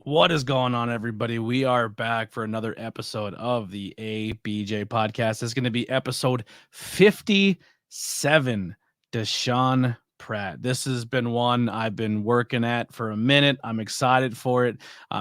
What is going on, everybody? We are back for another episode of the ABJ Podcast. It's going to be episode 57, Desean Pratt. This has been one I've been working at for a minute. I'm excited for it.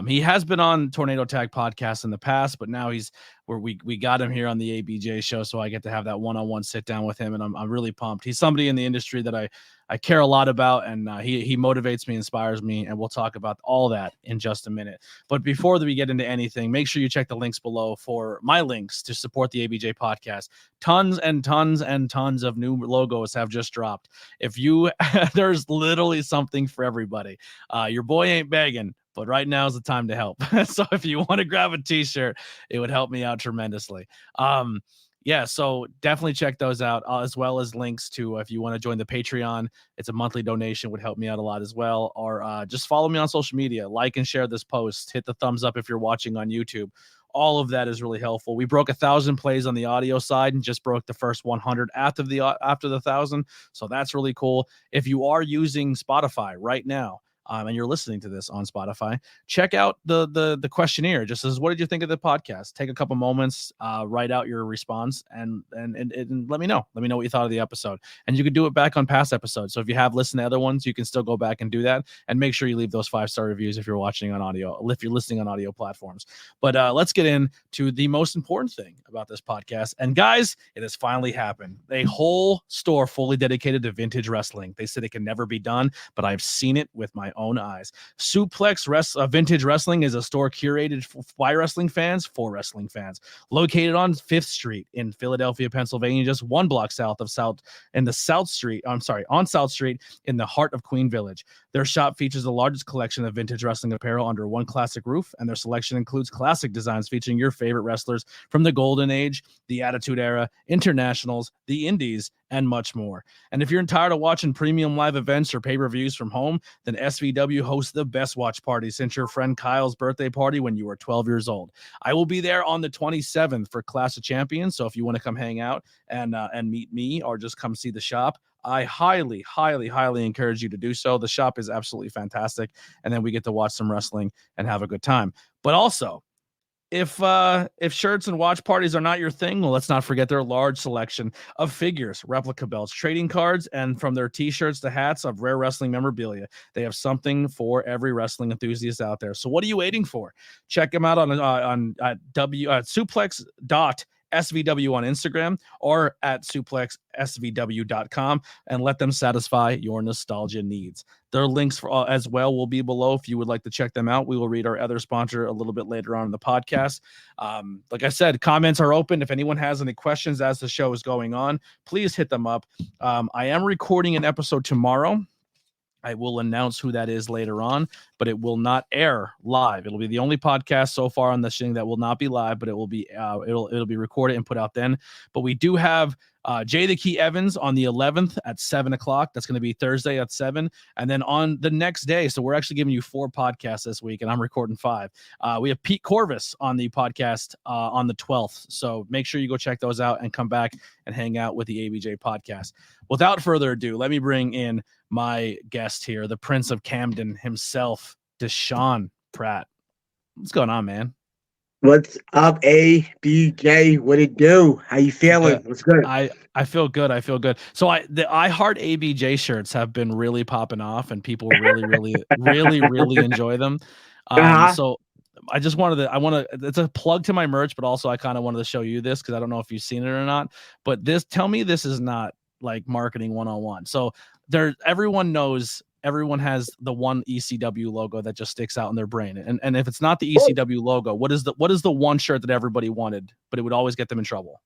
He has been on Tornado Tag Podcast in the past, but now he's where we got him here on the ABJ show, so I get to have that one-on-one sit down with him, and I'm really pumped. He's somebody in the industry that I care a lot about, and he motivates me, inspires me, and we'll talk about all that in just a minute. But before we get into anything, make sure you check the links below for my links to support the ABJ podcast. Tons and tons and tons of new logos have just dropped. If you, there's literally something for everybody. Your boy ain't begging, but right now is the time to help. So if you want to grab a t-shirt, it would help me out tremendously. Yeah, so definitely check those out, as well as links to if you want to join the Patreon. It's a monthly donation, would help me out a lot as well. Or just follow me on social media, like and share this post, hit the thumbs up if you're watching on YouTube. All of that is really helpful. We broke 1,000 plays on the audio side and just broke the first 100 after the 1,000. So that's really cool. If you are using Spotify right now, and you're listening to this on Spotify, check out the questionnaire. Just says, what did you think of the podcast? Take a couple moments, write out your response, and let me know. Let me know what you thought of the episode. And you can do it back on past episodes. So if you have listened to other ones, you can still go back and do that. And make sure you leave those 5-star reviews if you're watching on audio, if you're listening on audio platforms. But let's get into the most important thing about this podcast. And guys, it has finally happened. A whole store fully dedicated to vintage wrestling. They said it can never be done, but I've seen it with my own eyes. Suplex Vintage Wrestling is a store curated by wrestling fans for wrestling fans. Located on 5th Street in Philadelphia, Pennsylvania, just one block south of on South Street in the heart of Queen Village. Their shop features the largest collection of vintage wrestling apparel under one classic roof, and their selection includes classic designs featuring your favorite wrestlers from the Golden Age, the Attitude Era, Internationals, the Indies, and much more. And if you're tired of watching premium live events or pay-per-views from home, then SVW hosts the best watch party since your friend Kyle's birthday party when you were 12 years old. I will be there on the 27th for Clash of Champions, so if you want to come hang out and meet me or just come see the shop, I highly, highly, highly encourage you to do so. The shop is absolutely fantastic, and then we get to watch some wrestling and have a good time. But also, if shirts and watch parties are not your thing, well, let's not forget their large selection of figures, replica belts, trading cards, and from their t-shirts to hats of rare wrestling memorabilia. They have something for every wrestling enthusiast out there. So what are you waiting for? Check them out on suplex.svw on Instagram or at suplexsvw.com and let them satisfy your nostalgia needs. Their links for as well will be below if you would like to check them out. We will read our other sponsor a little bit later on in the podcast. Like I said, comments are open. If anyone has any questions as the show is going on, please hit them up. I am recording an episode tomorrow. I will announce who that is later on, but it will not air live. It'll be the only podcast so far on this thing that will not be live, but it will be it'll be recorded and put out then. But we do have Jay the Key Evans on the 11th at 7:00. That's going to be Thursday at 7. And then on the next day, so we're actually giving you 4 podcasts this week, and I'm recording 5. We have Pete Corvus on the podcast on the 12th. So make sure you go check those out and come back and hang out with the ABJ podcast. Without further ado, let me bring in my guest here, the Prince of Camden himself, Desean Pratt. What's going on, man? What's up, ABJ? What it do? How you feeling? What's good? I feel good. I feel good. So the I Heart ABJ shirts have been really popping off, and people really, really, really, really enjoy them. So I just it's a plug to my merch, but also I kind of wanted to show you this because I don't know if you've seen it or not. But tell me this is not like marketing 101. So everyone has the one ECW logo that just sticks out in their brain. And if it's not the ECW logo, what is the one shirt that everybody wanted, but it would always get them in trouble?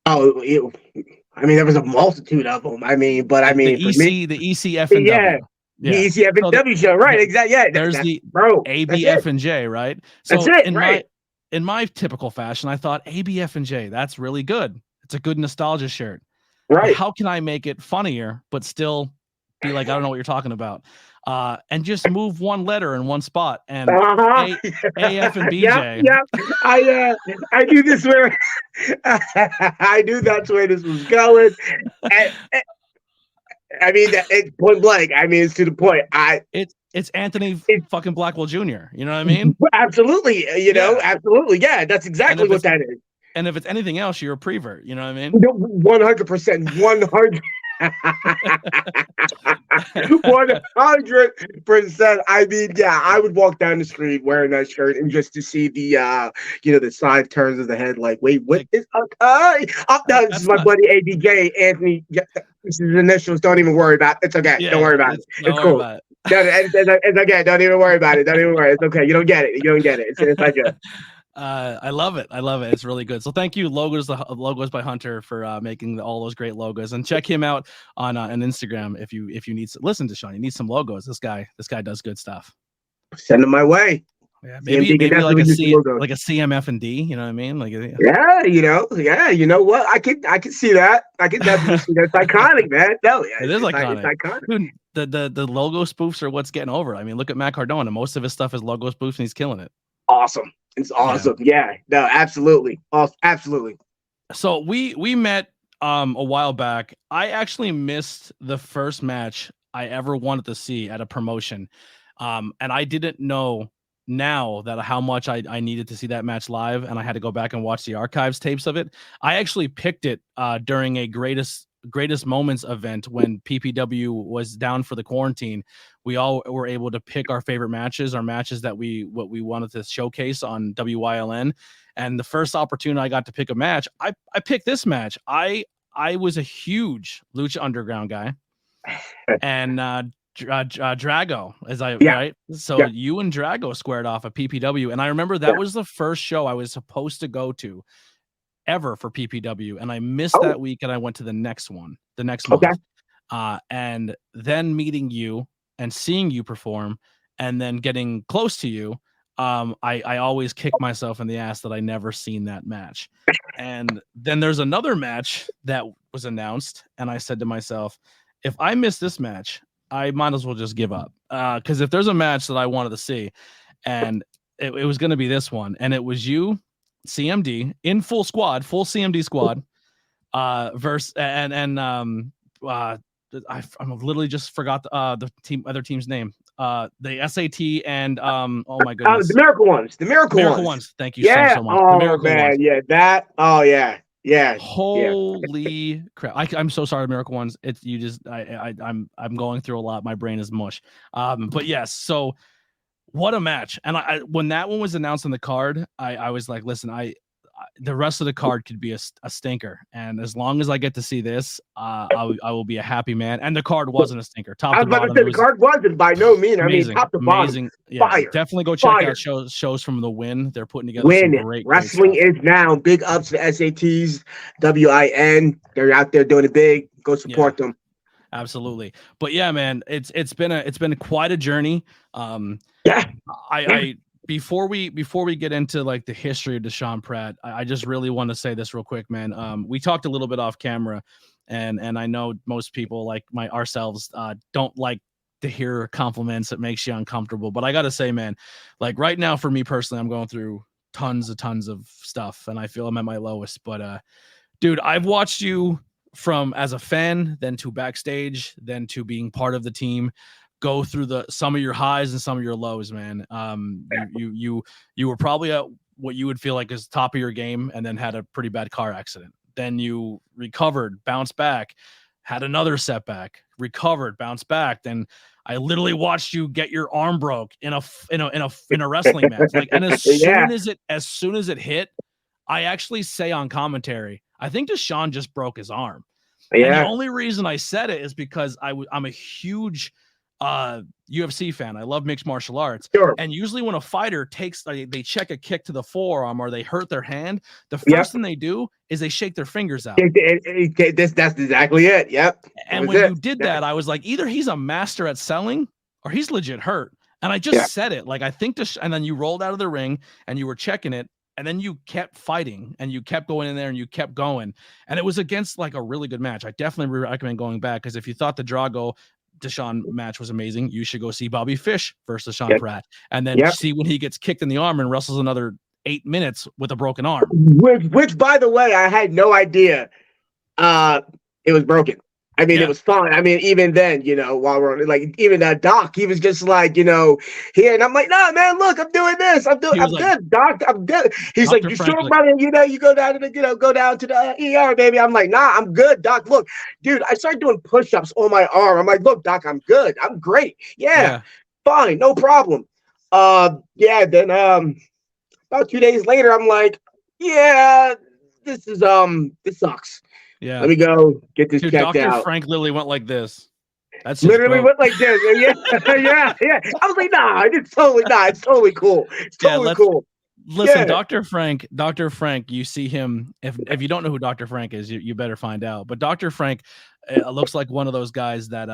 Oh, there was a multitude of them. The ECF and W. The ECF and W show, right? Exactly. Yeah, there's the ABF and J, right? So that's it, in my typical fashion, I thought ABF and J, that's really good. It's a good nostalgia shirt. Right. But how can I make it funnier, but still be like, I don't know what you're talking about? And just move one letter in one spot. And AF and BJ. Yeah. I knew this where I knew that's where this was going. I mean, it's point blank. I mean, it's to the point. It's Anthony It, fucking Blackwell Jr. You know what I mean? absolutely. Yeah. Absolutely. Yeah, that's And exactly if what it's that is. and if it's anything else, you're a prevert. You know what I mean? 100%. 100. 100%. I mean, yeah, I would walk down the street wearing that shirt and just to see the side turns of the head, like, wait, what Like, is okay? Oh, no, this is that's my not. buddy ABJ, Anthony. Yeah, this is initials. Don't even worry about it. It's okay. Don't Yeah, worry about it. don't It's worry cool. about No, it's okay. Don't even worry about it. Don't even worry. It's okay. You don't get it. You don't get it. It's an inside joke. I love it. I love it. It's really good. So thank you, Logos by Hunter, for making all those great logos. And check him out on Instagram if you need to listen to Sean. You need some logos. This guy does good stuff. Send them my way. Yeah, maybe like a CMF and D. You know what I mean? Like yeah, you know what? I can see that. I can definitely see that. It's iconic, man. No, yeah, it is iconic. It's iconic. Dude, the logo spoofs are what's getting over. I mean, look at Matt Cardona. Most of his stuff is logo spoofs, and he's killing it. Awesome. It's awesome. Yeah. No, absolutely. Absolutely. So we met a while back. I actually missed the first match I ever wanted to see at a promotion. And I didn't know now that how much I needed to see that match live, and I had to go back and watch the archives tapes of it. I actually picked it during a greatest moments event when PPW was down for the quarantine. We all were able to pick our favorite matches, our matches that we wanted to showcase on WYLN. And the first opportunity I got to pick a match, I picked this match. I was a huge Lucha Underground guy, and Drago, right? So you and Drago squared off at PPW, and I remember that was the first show I was supposed to go to ever for PPW, and I missed that week, and I went to the next month. And then meeting you and seeing you perform, and then getting close to you, I always kick myself in the ass that I never seen that match. And then there's another match that was announced, and I said to myself, if I miss this match, I might as well just give up. Because if there's a match that I wanted to see, and it was going to be this one, and it was you, CMD, in full CMD squad, versus I literally just forgot the other team's name. The SAT and oh my goodness, the Miracle Ones. Thank you so much. Oh the Miracle man, Ones. Yeah, that. Oh yeah. Holy crap! I'm so sorry, Miracle Ones. It's you just I'm going through a lot. My brain is mush. But yes, so what a match! And when that one was announced on the card, I was like, listen, the rest of the card could be a stinker, and as long as I get to see this, I will be a happy man. And the card wasn't a stinker. Top to bottom, the card wasn't by no means. Amazing, I mean, top to bottom, yeah, fire. Definitely go check out shows from the Win. They're putting together some great wrestling stuff. is now. Big ups to SATs, WIN. They're out there doing it big. Go support them. Absolutely. But yeah, man, it's been quite a journey. Before we get into like the history of Desean Pratt, I just really want to say this real quick, man. We talked a little bit off camera, and I know most people like ourselves don't like to hear compliments. It makes you uncomfortable. But I got to say, man, like right now for me personally, I'm going through tons of stuff, and I feel I'm at my lowest. But dude, I've watched you from as a fan, then to backstage, then to being part of the team, go through some of your highs and some of your lows, man. You were probably at what you would feel like is top of your game, and then had a pretty bad car accident. Then you recovered, bounced back, had another setback, recovered, bounced back. Then I literally watched you get your arm broke in a wrestling match. Like, and as soon as it hit, I actually say on commentary, I think Desean just broke his arm. Yeah. And the only reason I said it is because I'm a huge UFC fan. I love mixed martial arts. Sure. And usually when a fighter they check a kick to the forearm or they hurt their hand, the first thing they do is they shake their fingers out. That's exactly it. Yep. And when you did that, I was like, either he's a master at selling or he's legit hurt. And I just said it. Like, I think and then you rolled out of the ring and you were checking it. And then you kept fighting and you kept going in there and you kept going. And it was against like a really good match. I definitely recommend going back, because if you thought the Drago Desean match was amazing, you should go see Bobby Fish versus Desean Pratt, and then see when he gets kicked in the arm and wrestles another 8 minutes with a broken arm. Which by the way, I had no idea it was broken. I mean, it Yeah. was fun. I mean, even then, while we're like, even Doc, he was just like, here, and I'm like, no, man, look, I'm doing this. I'm He was like, good, Doc, I'm good. He's like, Dr. you Frank, sure, like, brother? You go down to go down to the ER, baby. I'm like, nah, I'm good, Doc. Look, dude, I started doing push-ups on my arm. I'm like, look, Doc, I'm good. I'm great. Yeah, yeah, fine, no problem. Yeah. Then about 2 days later, I'm like, yeah, this sucks. yeah. Let me go get this Dude, checked Dr. out. Frank literally went like this. That's just Literally broke. went like this. Yeah, yeah. I was like, nah, it's totally not. It's totally cool. It's Yeah, totally cool. listen, Yeah. Dr. Frank, you see him. If you don't know who Dr. Frank is, you better find out. But Dr. Frank looks like one of those guys that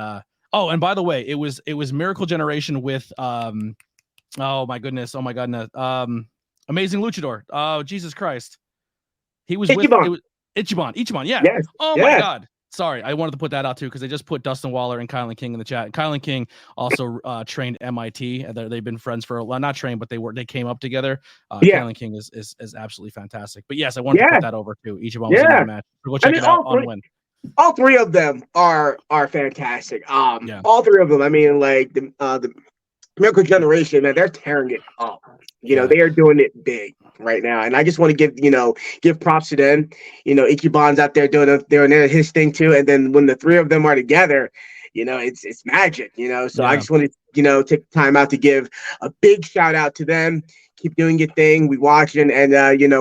oh, and by the way, it was Miracle Generation with oh my goodness, Amazing Luchador. Oh, Jesus Christ. He was with it Ichiban. was Ichiban, yeah. Yes. Oh my Yes. God. Sorry, I wanted to put that out too because they just put Dustin Waller and Kylan King in the chat. Kylan King also trained MIT. They've been friends for not trained, but they came up together. Yeah. Kylan King is absolutely fantastic. But yes, I wanted to Yeah. put that over too. Each of them was in Yeah. that match. So go I check mean, it out on when. all three of them are fantastic. Yeah, All three of them. I mean, like the Miracle Generation, man, they're tearing it up. yeah, They are doing it big right now, and I just want to give props to them. Ichiban's out there doing his thing too, and then when the three of them are together, it's magic. So I yeah. just want to take time out to give a big shout out to them. Keep doing your thing. We watching, and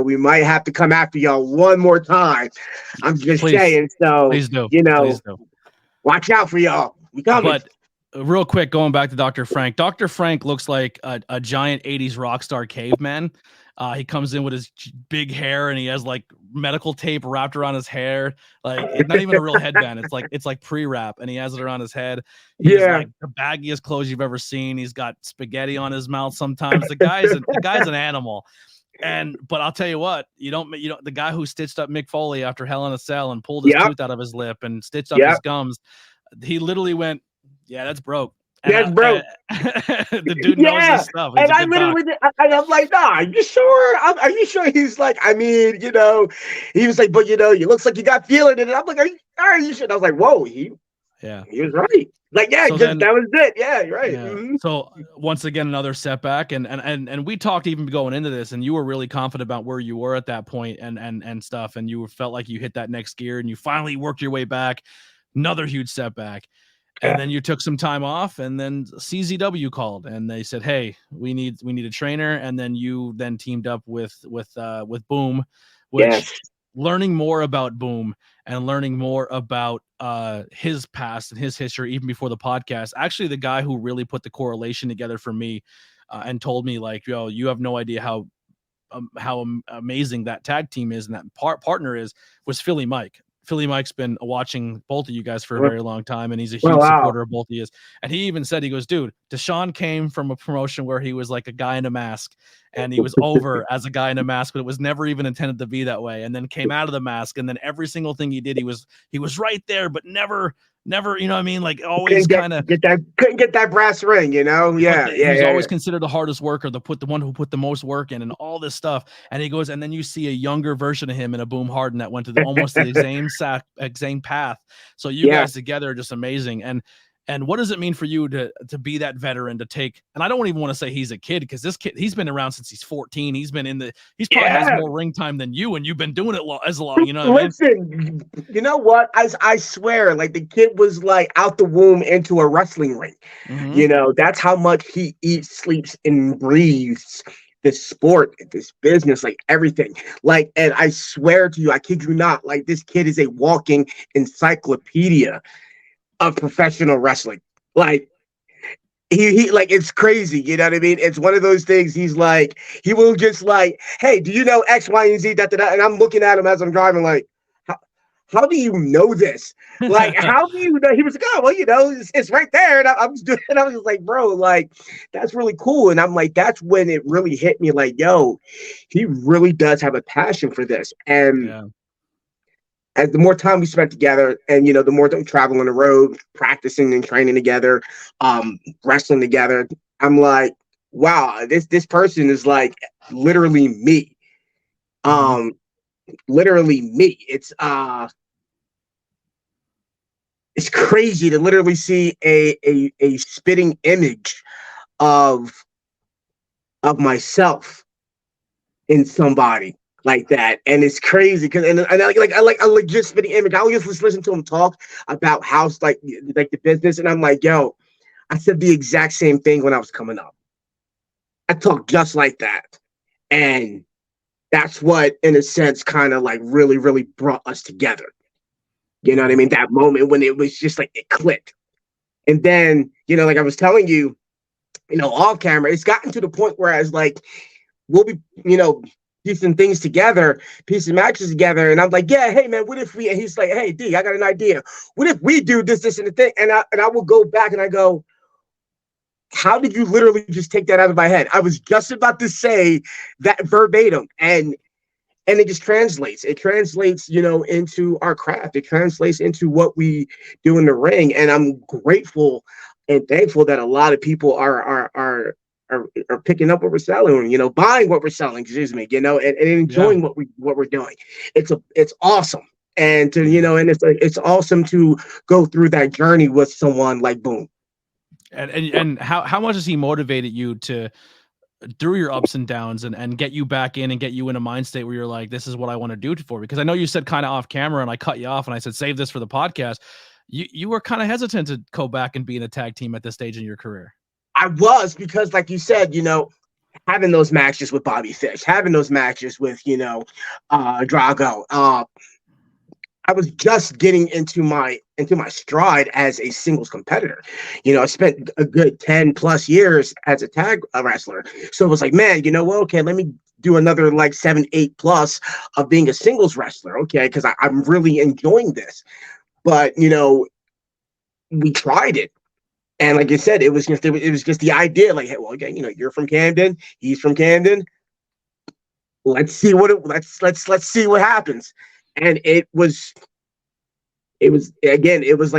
we might have to come after y'all one more time. I'm just Please, saying. So please do, please do. watch out for y'all. We coming. But real quick, going back to Dr. Frank. Dr. Frank looks like a giant 80s rock star caveman. He comes in with his big hair and he has like medical tape wrapped around his hair. Like it's not even a real headband. It's like pre-wrap and he has it around his head. He's Yeah. like the baggiest clothes you've ever seen. He's got spaghetti on his mouth sometimes. The guy's an animal. But I'll tell you what, the guy who stitched up Mick Foley after Hell in a Cell and pulled his Yep. tooth out of his lip and stitched up Yep. his gums, he literally went, yeah, that's broke. That's broke. The dude knows his stuff. He's And a I good doc. literally, I'm like, nah, are you sure? Are you sure? He's like, I mean, he was like, but you looks like you got feeling it. And I'm like, are you sure? And I was like, whoa, he was right. Like, yeah, So that was it. Yeah, you're right. Yeah. Mm-hmm. So once again, another setback, and we talked even going into this, and you were really confident about where you were at that point, and stuff, and you felt like you hit that next gear, and you finally worked your way back. Another huge setback. And then you took some time off, and then CZW called, and they said, "Hey, we need a trainer." And then you teamed up with Boom, which learning more about Boom and learning more about his past and his history, even before the podcast. Actually, the guy who really put the correlation together for me and told me like, "Yo, you have no idea how amazing that tag team is and that partner is," was Philly Mike. Philly Mike's been watching both of you guys for a very long time, and he's a huge supporter of both of you. And he even said, he goes, dude, Desean came from a promotion where he was like a guy in a mask, and he was over as a guy in a mask, but it was never even intended to be that way. And then came out of the mask, and then every single thing he did, he was right there, but never, you know what I mean? Like always kind of couldn't get that brass ring, Yeah. He's always considered the hardest worker, the one who put the most work in, and all this stuff. And he goes, and then you see a younger version of him in a Boom Harden that went to almost the same path. So you guys together are just amazing. And what does it mean for you to be that veteran, to take, and I don't even want to say he's a kid, because this kid, he's been around since he's 14. He's probably has more ring time than you, and you've been doing it as long, you know what Listen, I mean? You know what? I swear, like the kid was like out the womb into a wrestling ring. Mm-hmm. That's how much he eats, sleeps, and breathes this sport, this business, like everything. Like, and I swear to you, I kid you not, like this kid is a walking encyclopedia of professional wrestling. Like he like, it's crazy, you know what I mean? It's one of those things. He's like, he will just like, hey, do you know X, Y, and Z? And I'm looking at him as I'm driving, like, how do you know this? Like, how do you know? He was like, oh, well, it's right there. And I was doing, and I was just like, bro, like, that's really cool. And I'm like, that's when it really hit me, like, yo, he really does have a passion for this. And as the more time we spent together, and the more that we travel on the road, practicing and training together, wrestling together, I'm like, wow, this person is like literally me. Literally me. It's it's crazy to literally see a spitting image of myself in somebody like that, and it's crazy because and I like a legit spitting image. I always listen to him talk about how like the business, and I'm like, yo, I said the exact same thing when I was coming up. I talk just like that, and that's what, in a sense, kind of like really brought us together. You know what I mean? That moment when it was just like it clicked, and then like I was telling you, off camera, it's gotten to the point where I was like, we'll be, piecing things together, piecing matches together. And I'm like, yeah, hey man, what if we, and he's like, hey D, I got an idea. What if we do this, and the thing? And I will go back and I go, how did you literally just take that out of my head? I was just about to say that verbatim. And it just translates. It translates, into our craft. It translates into what we do in the ring. And I'm grateful and thankful that a lot of people are picking up what we're selling, buying what we're selling, and enjoying what we're doing. It's awesome. And to, and it's awesome to go through that journey with someone like Boom. And how much has he motivated you to through your ups and downs and get you back in and get you in a mind state where you're like, this is what I want to do for? Because I know you said kind of off camera and I cut you off and I said, save this for the podcast. You were kind of hesitant to go back and be in a tag team at this stage in your career. I was, because like you said, having those matches with Bobby Fish, having those matches with, Drago, I was just getting into my stride as a singles competitor. I spent a good 10 plus years as a tag wrestler. So it was like, man, okay, let me do another like 7, 8 plus of being a singles wrestler. Okay. Cause I'm really enjoying this, but we tried it. And like I said, it was just the idea, like, hey, well, again, you're from Camden, he's from Camden. Let's see let's see what happens. And it was like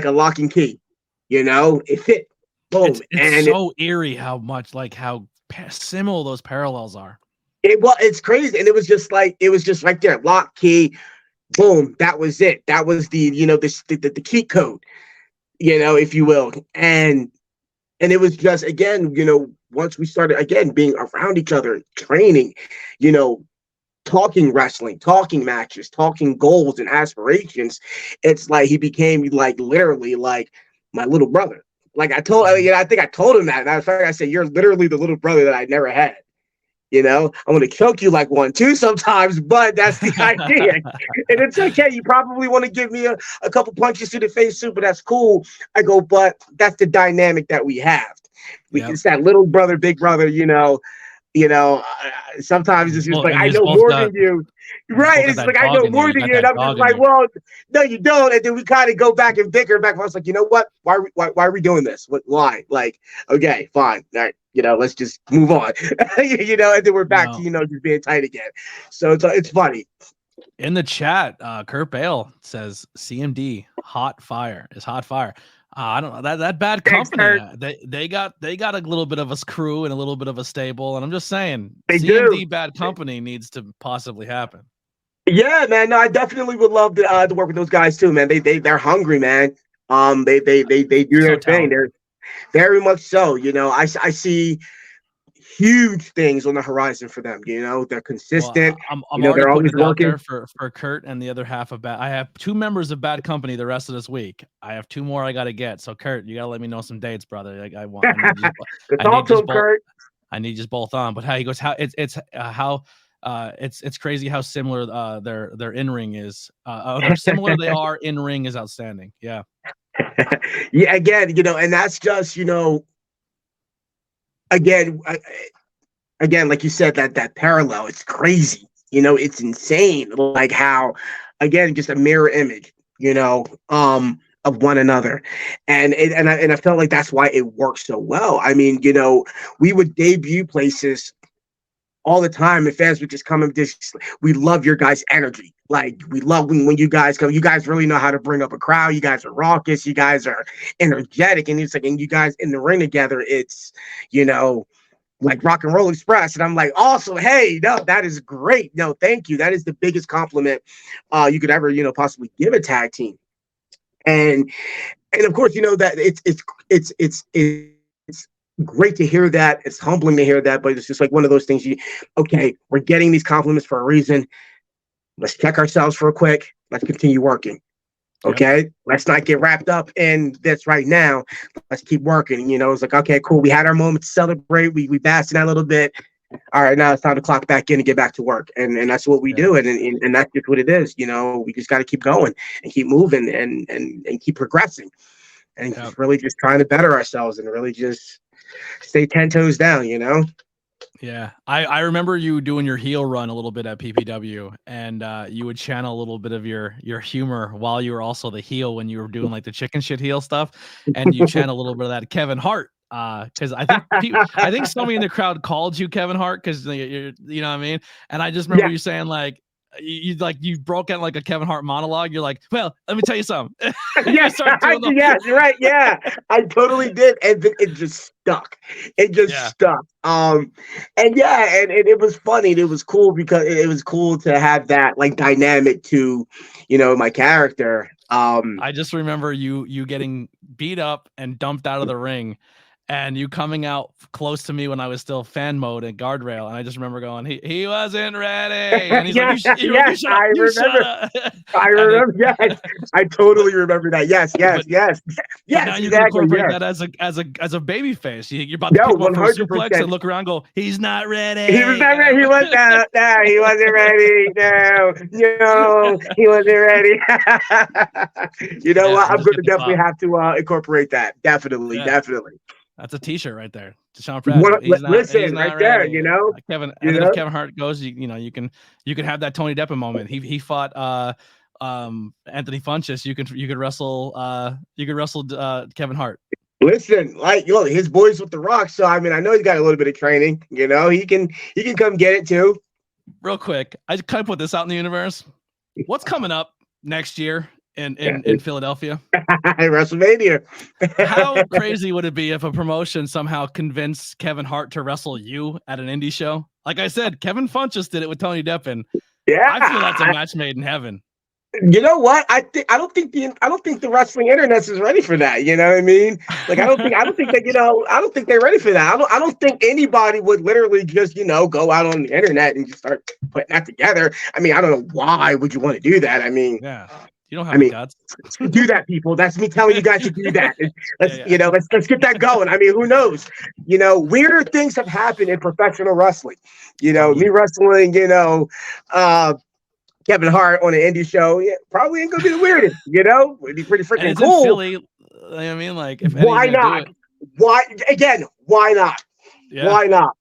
a lock and key, it fit. Boom. It's so eerie how much, like, how similar those parallels are. It's crazy. And it was just right there, lock, key, boom. That was it. That was the, the cheat code, if you will. And it was just, again, once we started, again, being around each other, training, talking wrestling, talking matches, talking goals and aspirations, it's like he became like literally like my little brother. Like I think I told him that. Matter of fact, I said, you're literally the little brother that I never had. I'm going to choke you like one too sometimes, but that's the idea. And it's okay. You probably want to give me a couple punches to the face too, but that's cool. I go, but that's the dynamic that we have. It's that little brother, big brother, sometimes it's just like, I know more than you. Right. It's like, I know more than you. And I'm just like, well, no, you don't. And then we kind of go back and bicker back. I was like, you know what? Why are we doing this? Why? Like, okay, fine. All right. Let's just move on, and then we're back to, just being tight again. So it's funny. In the chat, Kurt Bale says CMD hot fire. I don't know that bad company. They got a little bit of a crew and a little bit of a stable, and I'm just saying CMD bad company needs to possibly happen. Yeah, man. No, I definitely would love to work with those guys too, man. They're hungry, man. They do their thing. They're very much so. I see huge things on the horizon for them. They're consistent. Well, I'm they're always working there for Kurt and the other half of Bad. I have 2 members of Bad Company the rest of this week. I have 2 more I got to get. So Kurt, you got to let me know some dates, brother. Like I need you both on. But how he goes, it's crazy how similar their in-ring is. How similar they are in-ring is outstanding. Yeah. Yeah, again, and that's just, again, like you said, that parallel, it's crazy, it's insane. Like how, again, just a mirror image, of one another. And I felt like that's why it works so well. I mean, we would debut places all the time, and fans would just come and just, we love your guys' energy. Like, we love when you guys come. You guys really know how to bring up a crowd. You guys are raucous. You guys are energetic. And it's like, and you guys in the ring together, it's, like Rock and Roll Express. And I'm like, awesome. Hey, no, that is great. No, thank you. That is the biggest compliment you could ever, possibly give a tag team. And And of course, that it's great to hear that. It's humbling to hear that, but it's just like one of those things. Okay, we're getting these compliments for a reason. Let's check ourselves real quick. Let's continue working. Okay, yep. Let's not get wrapped up in this right now. Let's keep working. It's like, okay, cool. We had our moment to celebrate. We basked in that a little bit. All right, now it's time to clock back in and get back to work. And that's what we do. And that's just what it is. We just got to keep going and keep moving and keep progressing and just really just trying to better ourselves and really just stay 10 toes down, Yeah, I remember you doing your heel run a little bit at PPW, and you would channel a little bit of your humor while you were also the heel when you were doing like the chicken shit heel stuff, and you channel a little bit of that Kevin Hart, because I think somebody in the crowd called you Kevin Hart because you know what I mean, and I just remember you saying like. You broke out like a Kevin Hart monologue. You're like, well, let me tell you something. Yes, you're right. Yeah, I totally did, and it just stuck. It just stuck. And it was funny. It was cool because it was cool to have that like dynamic to, my character. I just remember you getting beat up and dumped out of the ring. And you coming out close to me when I was still fan mode and guardrail, and I just remember going, he wasn't ready. And he's like, I remember. I remember. Yes, I totally remember that. Yes. Now you can incorporate that as a baby face. You're about to pick up for a suplex and look around, and go, he's not ready. He was not ready. He was no, he wasn't ready. No, he wasn't ready. What? I'm going to definitely have to incorporate that. Definitely. That's a T-shirt right there. Desean Pratt. Listen, right there. Kevin. And then if Kevin Hart goes, you can have that Tony Deppen moment. He fought Anthony Funches. You could wrestle. Kevin Hart. Listen, his boys with the Rock. So I mean, I know he's got a little bit of training. He can come get it too. Real quick, I just kind of put this out in the universe. What's coming up next year? In Philadelphia, WrestleMania. How crazy would it be if a promotion somehow convinced Kevin Hart to wrestle you at an indie show? Like I said, Kevin Funches did it with Tony Deppen. Yeah, I feel that's a match made in heaven. You know what? I don't think the wrestling internet is ready for that. You know what I mean? Like I don't think that I don't think they're ready for that. I don't think anybody would literally just go out on the internet and just start putting that together. I mean, I don't know why would you want to do that. I mean, yeah. You don't have the guts. Do that, people. That's me telling you guys to do that. Let's get that going. I mean, who knows? Weirder things have happened in professional wrestling. Me wrestling, Kevin Hart on an indie show, probably ain't gonna be the weirdest. It'd be pretty freaking cool. In Philly, I mean, like, if why not? Why not? Yeah. Why not?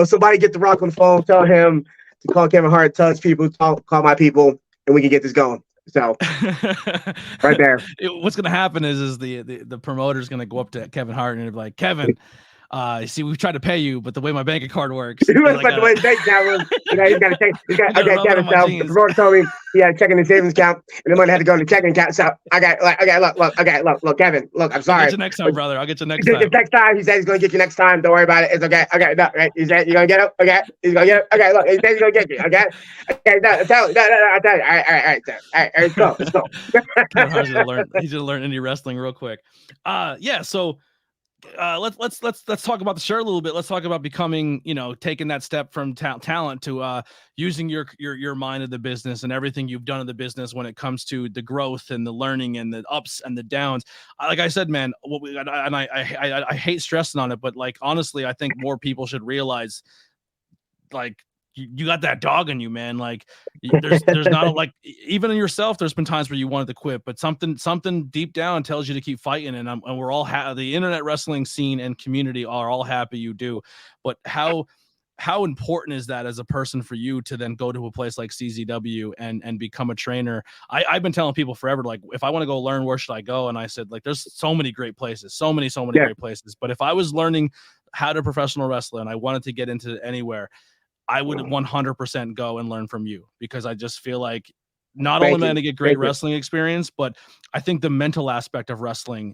Somebody get the Rock on the phone, tell him to call Kevin Hart, touch people, call my people, and we can get this going. So right there. What's gonna happen is the promoter's gonna go up to Kevin Hart and be like, Kevin, see, we've tried to pay you, but the way my bank card works. The way the bank account works, he's got to take. Okay, Kevin. So the promoter told me he had a check in his savings account, and the money had to go in the checking account. So look, Kevin, look, I'm sorry. I'll get you next time, brother. I'll get you next time. Next time, he said he's gonna get you next time. Don't worry about it. It's okay. Okay, no, right? He said you're gonna get it. Okay, he's gonna get it. Okay, look, he said he's gonna get you. Okay, no, tell no. All right, let's go. He's gonna learn indie wrestling real quick. So. Let's talk about the shirt a little bit. Let's talk about becoming, taking that step from talent to using your mind of the business and everything you've done in the business when it comes to the growth and the learning and the ups and the downs. Like I said, man, I hate stressing on it, but like honestly, I think more people should realize, like, you got that dog in you, man. Like there's not like, even in yourself, there's been times where you wanted to quit, but something deep down tells you to keep fighting. And we're all the internet wrestling scene and community are all happy you do. But how important is that as a person for you to then go to a place like CZW and become a trainer? I've been telling people forever, like, if I want to go learn, where should I go? And I said, like, there's so many great places, so many great places. But if I was learning how to professional wrestle and I wanted to get into anywhere, I would 100% go and learn from you, because I just feel like not only am I going to get great wrestling experience, but I think the mental aspect of wrestling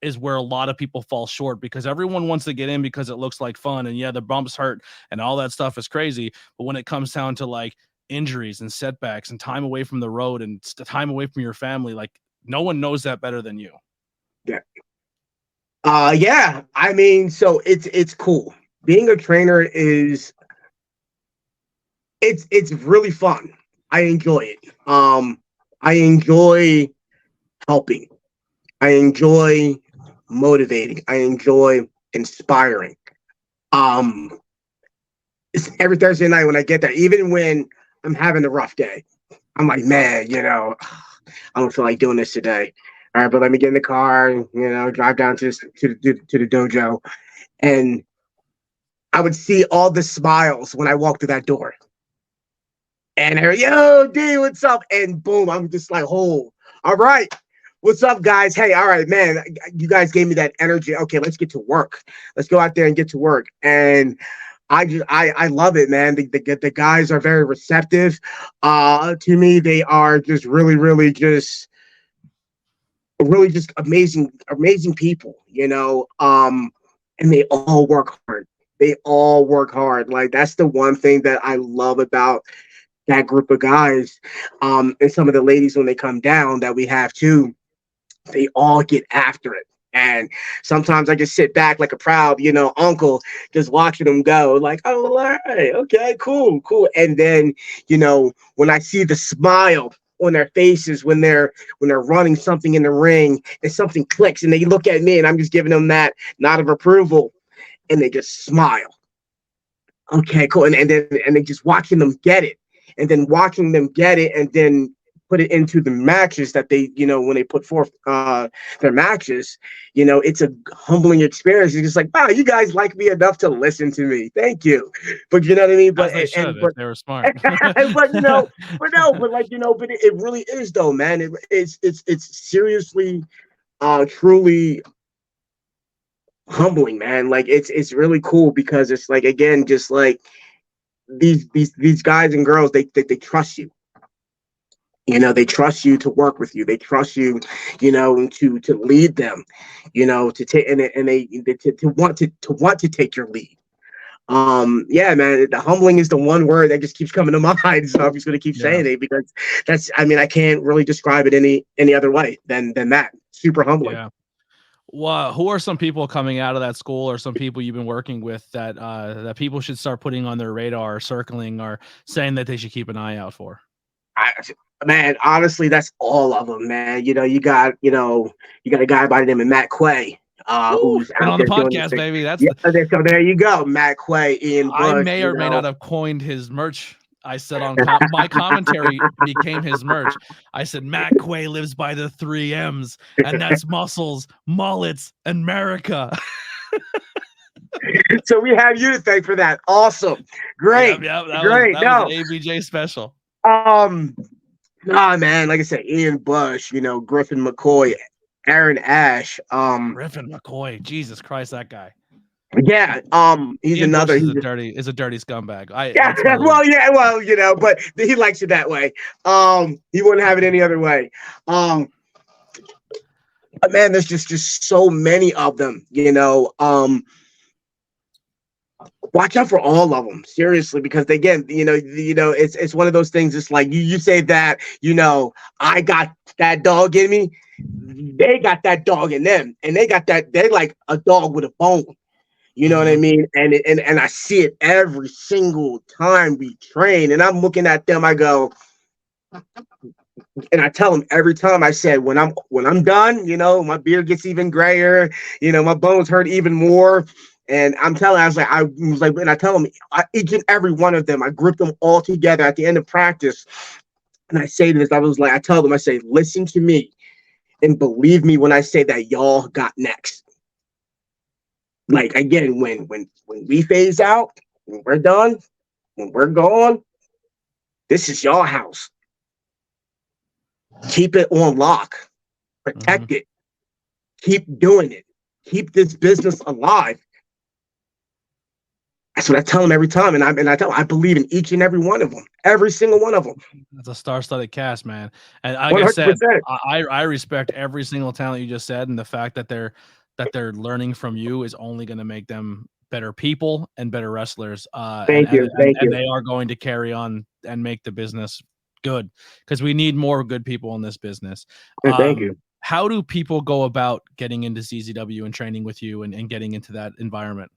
is where a lot of people fall short, because everyone wants to get in because it looks like fun. And yeah, the bumps hurt and all that stuff is crazy. But when it comes down to like injuries and setbacks and time away from the road and time away from your family, like no one knows that better than you. Yeah. Yeah. I mean, so it's cool. Being a trainer is it's really fun. I enjoy it. I enjoy helping. I enjoy motivating. I enjoy inspiring. Um, every Thursday night when I get there, even when I'm having a rough day, I'm like, man, I don't feel like doing this today. All right, but let me get in the car, drive down to the dojo, and I would see all the smiles when I walked through that door. And they're, yo, D, what's up? And boom, I'm just like, oh, all right. What's up, guys? Hey, all right, man. You guys gave me that energy. Okay, let's get to work. Let's go out there and get to work. And I love it, man. The guys are very receptive. To me, they are just really just amazing people, and they all work hard. They all work hard. Like, that's the one thing that I love about that group of guys. And some of the ladies, when they come down that we have too, they all get after it. And sometimes I just sit back like a proud, uncle, just watching them go, like, oh, all right, okay, cool. And then, when I see the smile on their faces when they're running something in the ring and something clicks and they look at me and I'm just giving them that nod of approval and they just smile. Okay, cool. And then just watching them get it. And then watching them get it and then put it into the matches that they, when they put forth their matches, it's a humbling experience. It's just like, wow, you guys like me enough to listen to me. Thank you. But you know what I mean? But if they were smart. but it really is though, man. It's seriously, truly humbling, man. Like it's really cool because it's like, again, just like these guys and girls, they trust you. They trust you to work with you. They trust you, to lead them, to take and they to want to take your lead. Yeah, man, the humbling is the one word that just keeps coming to mind. So I'm just gonna keep saying it because I can't really describe it any other way than that. Super humbling. Yeah. Well, who are some people coming out of that school or some people you've been working with that people should start putting on their radar or circling or saying that they should keep an eye out for? Man, honestly, that's all of them, man. You got a guy by the name of Matt Quay, who's out on the podcast, baby. So there you go, Matt Quay, Ian Bush. I may or may not have coined his merch. I said on my commentary became his merch. I said Matt Quay lives by the 3 M's, and that's muscles, mullets, and America. So we have you to thank for that. Awesome, great, great. That was an ABJ special. Nah, man. Like I said, Ian Bush, Griffin McCoy, Aaron Ash. Griffin McCoy, Jesus Christ, that guy. Yeah, he's Ian another. Bush is a dirty scumbag. But he likes it that way. He wouldn't have it any other way. Man, there's just so many of them. Watch out for all of them, seriously, because again, it's one of those things. It's like you say that, I got that dog in me. They got that dog in them, and they got that. They like a dog with a bone. You know what I mean? And I see it every single time we train, and I'm looking at them. I go, and I tell them every time. I said, when I'm done, my beard gets even grayer. My bones hurt even more. And I was like, and I tell them each and every one of them. I group them all together at the end of practice, and I say this. I tell them, I say, listen to me, and believe me when I say that y'all got next. Like, again, when we phase out, when we're done, when we're gone, this is your house. Keep it on lock. Protect it. Keep doing it. Keep this business alive. That's what I tell them every time, and I believe in each and every one of them, every single one of them. That's a star-studded cast, man. And like 100%. I said, I respect every single talent you just said, and the fact that they're learning from you is only going to make them better people and better wrestlers. Thank you. And they are going to carry on and make the business good because we need more good people in this business. Thank you. How do people go about getting into CZW and training with you and getting into that environment?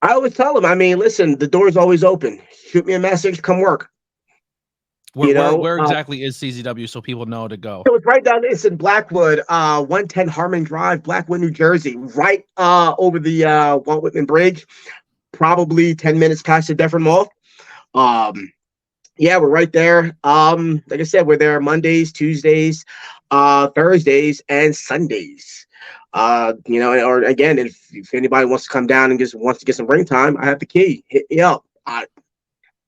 I always tell them, I mean, listen, the door's always open. Shoot me a message, come work. Where exactly is CZW so people know to go? So it's right down. It's in Blackwood, 110 Harmon Drive, Blackwood, New Jersey, right over the Walt Whitman Bridge, probably 10 minutes past the Defford Mall. Yeah, we're right there. Like I said, we're there Mondays, Tuesdays, Thursdays, and Sundays. Or again, if anybody wants to come down and just wants to get some ring time, I have the key. Hit me up.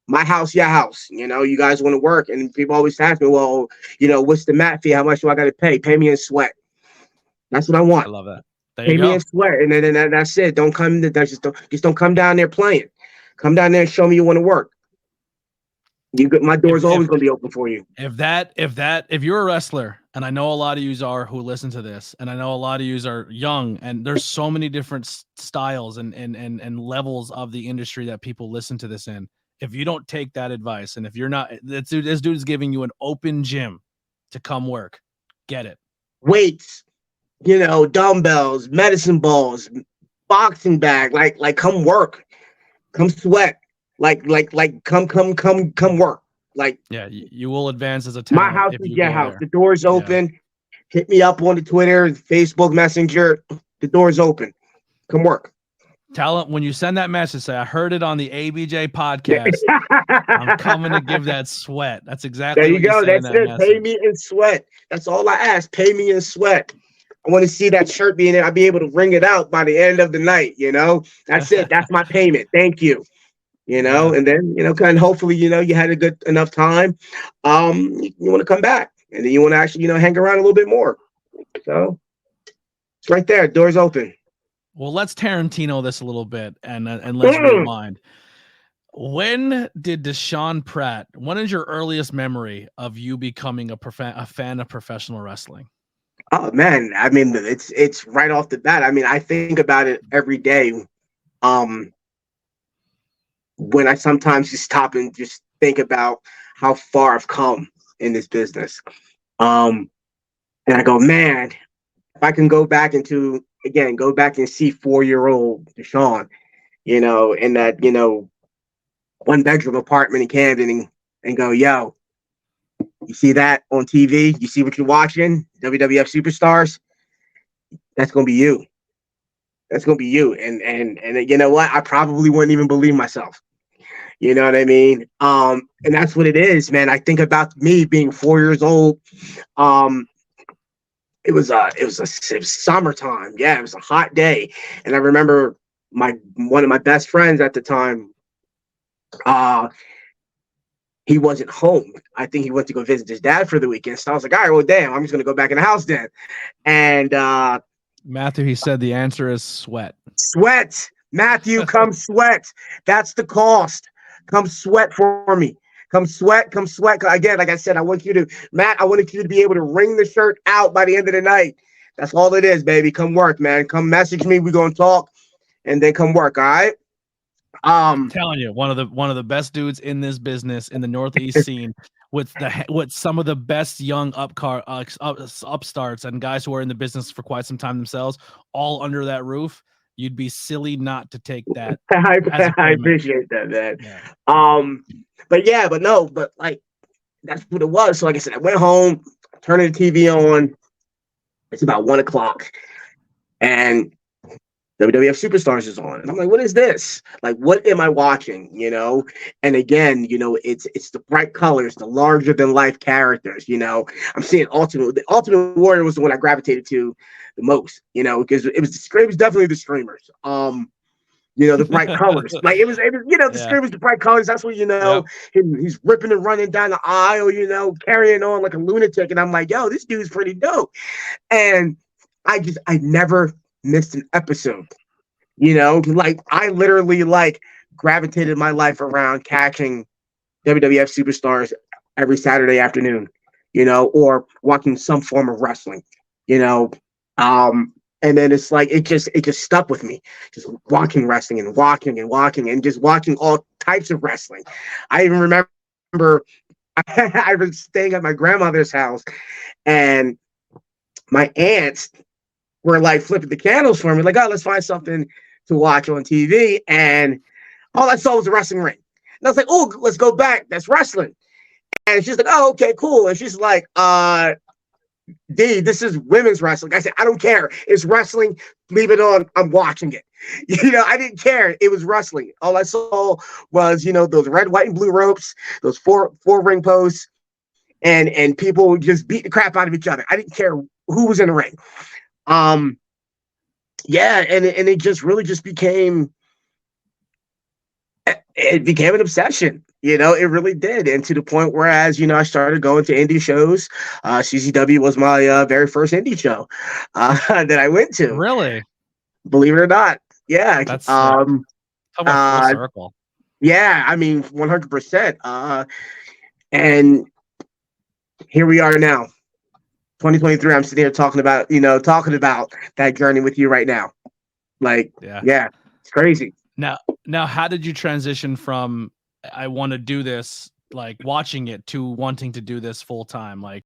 My house, your house. You guys want to work, and people always ask me, well, what's the mat fee? How much do I got to pay? Pay me in sweat. That's what I want. I love that. Pay me in sweat, and then that's it. Don't come. Just don't come down there playing. Come down there and show me you want to work. My door's always going to be open for you. If you're a wrestler, and I know a lot of yous are who listen to this, and I know a lot of yous are young, and there's so many different styles and levels of the industry that people listen to this in. If you don't take that advice, and if you're not, this dude is giving you an open gym to come work. Get it. Weights, dumbbells, medicine balls, boxing bag, like come work, come sweat, like come work. Like, yeah, you will advance as a talent. My house is your house. The door's open. Yeah. Hit me up on the Twitter, Facebook Messenger. The door's open. Come work. Tell them when you send that message, say, I heard it on the ABJ podcast. I'm coming to give that sweat. That's exactly there you what go. That's it. Message. Pay me in sweat. That's all I ask. Pay me in sweat. I want to see that shirt being there. I'll be able to wring it out by the end of the night. That's it. That's my payment. Thank you. And then, kind of hopefully, you had a good enough time. You want to come back, and then you want to actually, hang around a little bit more. So it's right there. Doors open. Well, let's Tarantino this a little bit and let's rewind. When did Desean Pratt? When is your earliest memory of you becoming a fan of professional wrestling? Oh man, I mean it's right off the bat. I mean, I think about it every day. When I sometimes just stop and just think about how far I've come in this business, and I go, man, if I can go back and see 4-year-old Desean, in that, 1-bedroom apartment in Camden and go, yo, you see that on TV? You see what you're watching? WWF Superstars? That's going to be you. That's going to be you. And you know what? I probably wouldn't even believe myself. You know what I mean? And that's what it is, man. I think about me being 4 years old. It was summertime. Yeah, it was a hot day. And I remember one of my best friends at the time, he wasn't home. I think he went to go visit his dad for the weekend. So I was like, all right, well, damn, I'm just going to go back in the house then. And Matthew, he said the answer is sweat. Sweat. Matthew, come sweat. That's the cost. Come sweat for me. Come sweat. Again, like I said, I wanted you to be able to wring the shirt out by the end of the night. That's all it is, baby. Come work, man. Come message me. We're going to talk and then come work. All right. I'm telling you, one of the best dudes in this business in the Northeast scene with some of the best young upstarts and guys who are in the business for quite some time themselves, all under that roof. You'd be silly not to take that. I appreciate that, man. Yeah. But like that's what it was. So like I said, I went home, turned the TV on. It's about 1:00, and WWF Superstars is on. And I'm like, what is this? Like, what am I watching? And again, it's the bright colors, the larger than life characters. I'm seeing The Ultimate Warrior was the one I gravitated to the most, because it was definitely the Screamers. The bright colors. Like it was, the Screamers, the bright colors. That's what, he's ripping and running down the aisle, carrying on like a lunatic. And I'm like, yo, this dude's pretty dope. And I never missed an episode, like I literally gravitated my life around catching WWF Superstars every Saturday afternoon, or watching some form of wrestling, and then it's like it just stuck with me, just watching wrestling and just watching all types of wrestling. I even remember I was staying at my grandmother's house, and my aunts were like flipping the candles for me, like, oh, let's find something to watch on TV. And all I saw was a wrestling ring. And I was like, oh, let's go back. That's wrestling. And she's like, oh, okay, cool. And she's like, D, this is women's wrestling. I said, I don't care. It's wrestling. Leave it on. I'm watching it. I didn't care. It was wrestling. All I saw was, those red, white, and blue ropes, those four ring posts, and people just beat the crap out of each other. I didn't care who was in the ring. Yeah, and it just really just became an obsession. It really did. And to the point where, I started going to indie shows. CCW was my very first indie show that I went to. Really? Believe it or not. Yeah. That's how about full circle? Yeah, I mean, 100%. And here we are now. 2023, I'm sitting here talking about that journey with you right now. Like, yeah, it's crazy. Now, how did you transition from I want to do this, like watching it, to wanting to do this full time? Like,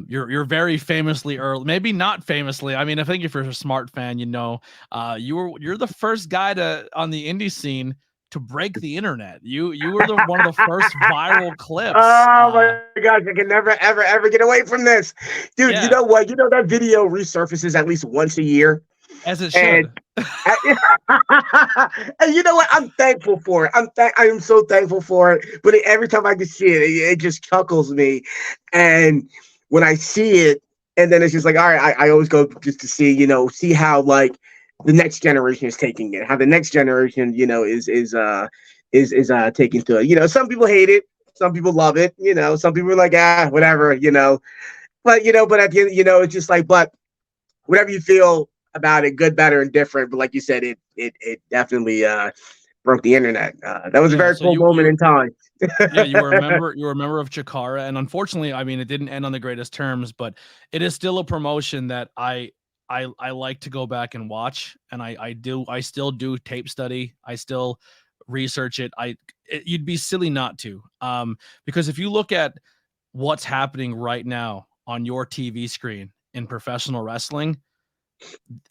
you're very famously, or maybe not famously. I mean, I think if you're a smart fan, you're the first guy on the indie scene to break the internet. You were one of the first viral clips. Oh my gosh, I can never ever get away from this, dude. Yeah. You know what? That video resurfaces at least once a year, as it should. And you know what? I'm thankful for it. I am so thankful for it. But every time I can see it, it just chuckles me. And when I see it, and then it's just like, all right, I always go just to see how like the next generation is taking it, how the next generation, is taking to it. Some people hate it, some people love it, some people are like, whatever, but at the end, it's just like, but whatever you feel about it, good, better, and different. But like you said, it definitely broke the internet. That was a very cool moment in time. Yeah, you were a member of Chikara, and unfortunately, I mean, it didn't end on the greatest terms, but it is still a promotion that I like to go back and watch, and I still do tape study. I still research it. You'd be silly not to, because if you look at what's happening right now on your TV screen in professional wrestling,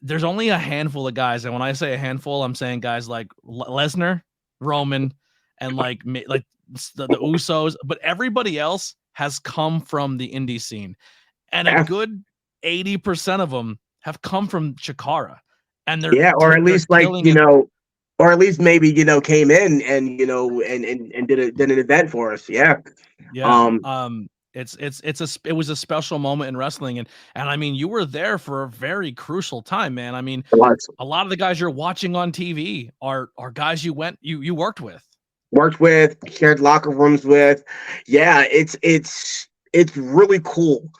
there's only a handful of guys, and when I say a handful, I'm saying guys like Lesnar, Roman, and like the Usos, but everybody else has come from the indie scene, and a good 80% of them have come from Chikara, and they're or at least like or at least maybe came in and and did an event for us. It was a special moment in wrestling, and I mean, you were there for a very crucial time, man. I mean, a lot of the guys you're watching on TV are guys you worked with, shared locker rooms with. Yeah, it's really cool.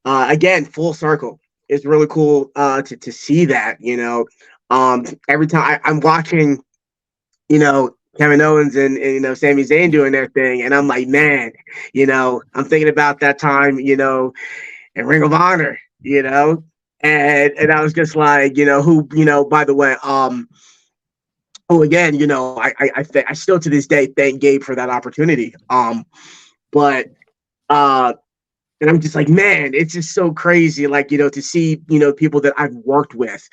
Again, full circle. It's really cool to see that. Every time I'm watching, Kevin Owens and Sami Zayn doing their thing, and I'm like, man, I'm thinking about that time, in Ring of Honor, and I was just like, who, by the way, oh, again, I still to this day thank Gabe for that opportunity, but and I'm just like, man, it's just so crazy, like, to see, people that I've worked with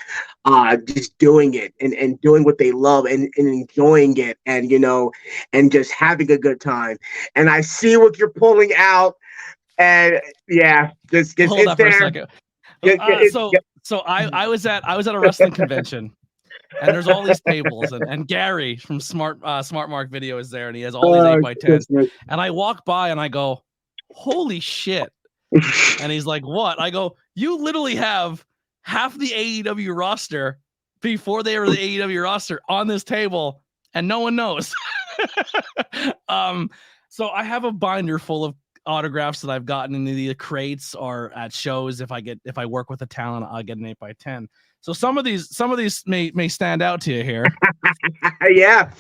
just doing it and doing what they love and enjoying it and, and just having a good time. And I see what you're pulling out. And yeah, just get Hold up there. For a second. So I was at a wrestling convention. And there's all these tables, and Gary from Smart Mark Video is there, and he has all these 8x10s. And I walk by and I go, holy shit. And he's like, what? I go, you literally have half the AEW roster before they were the AEW roster on this table, and no one knows. So I have a binder full of autographs that I've gotten in the crates or at shows. If I work with a talent, I'll get an 8x10. So some of these may stand out to you here. Yeah.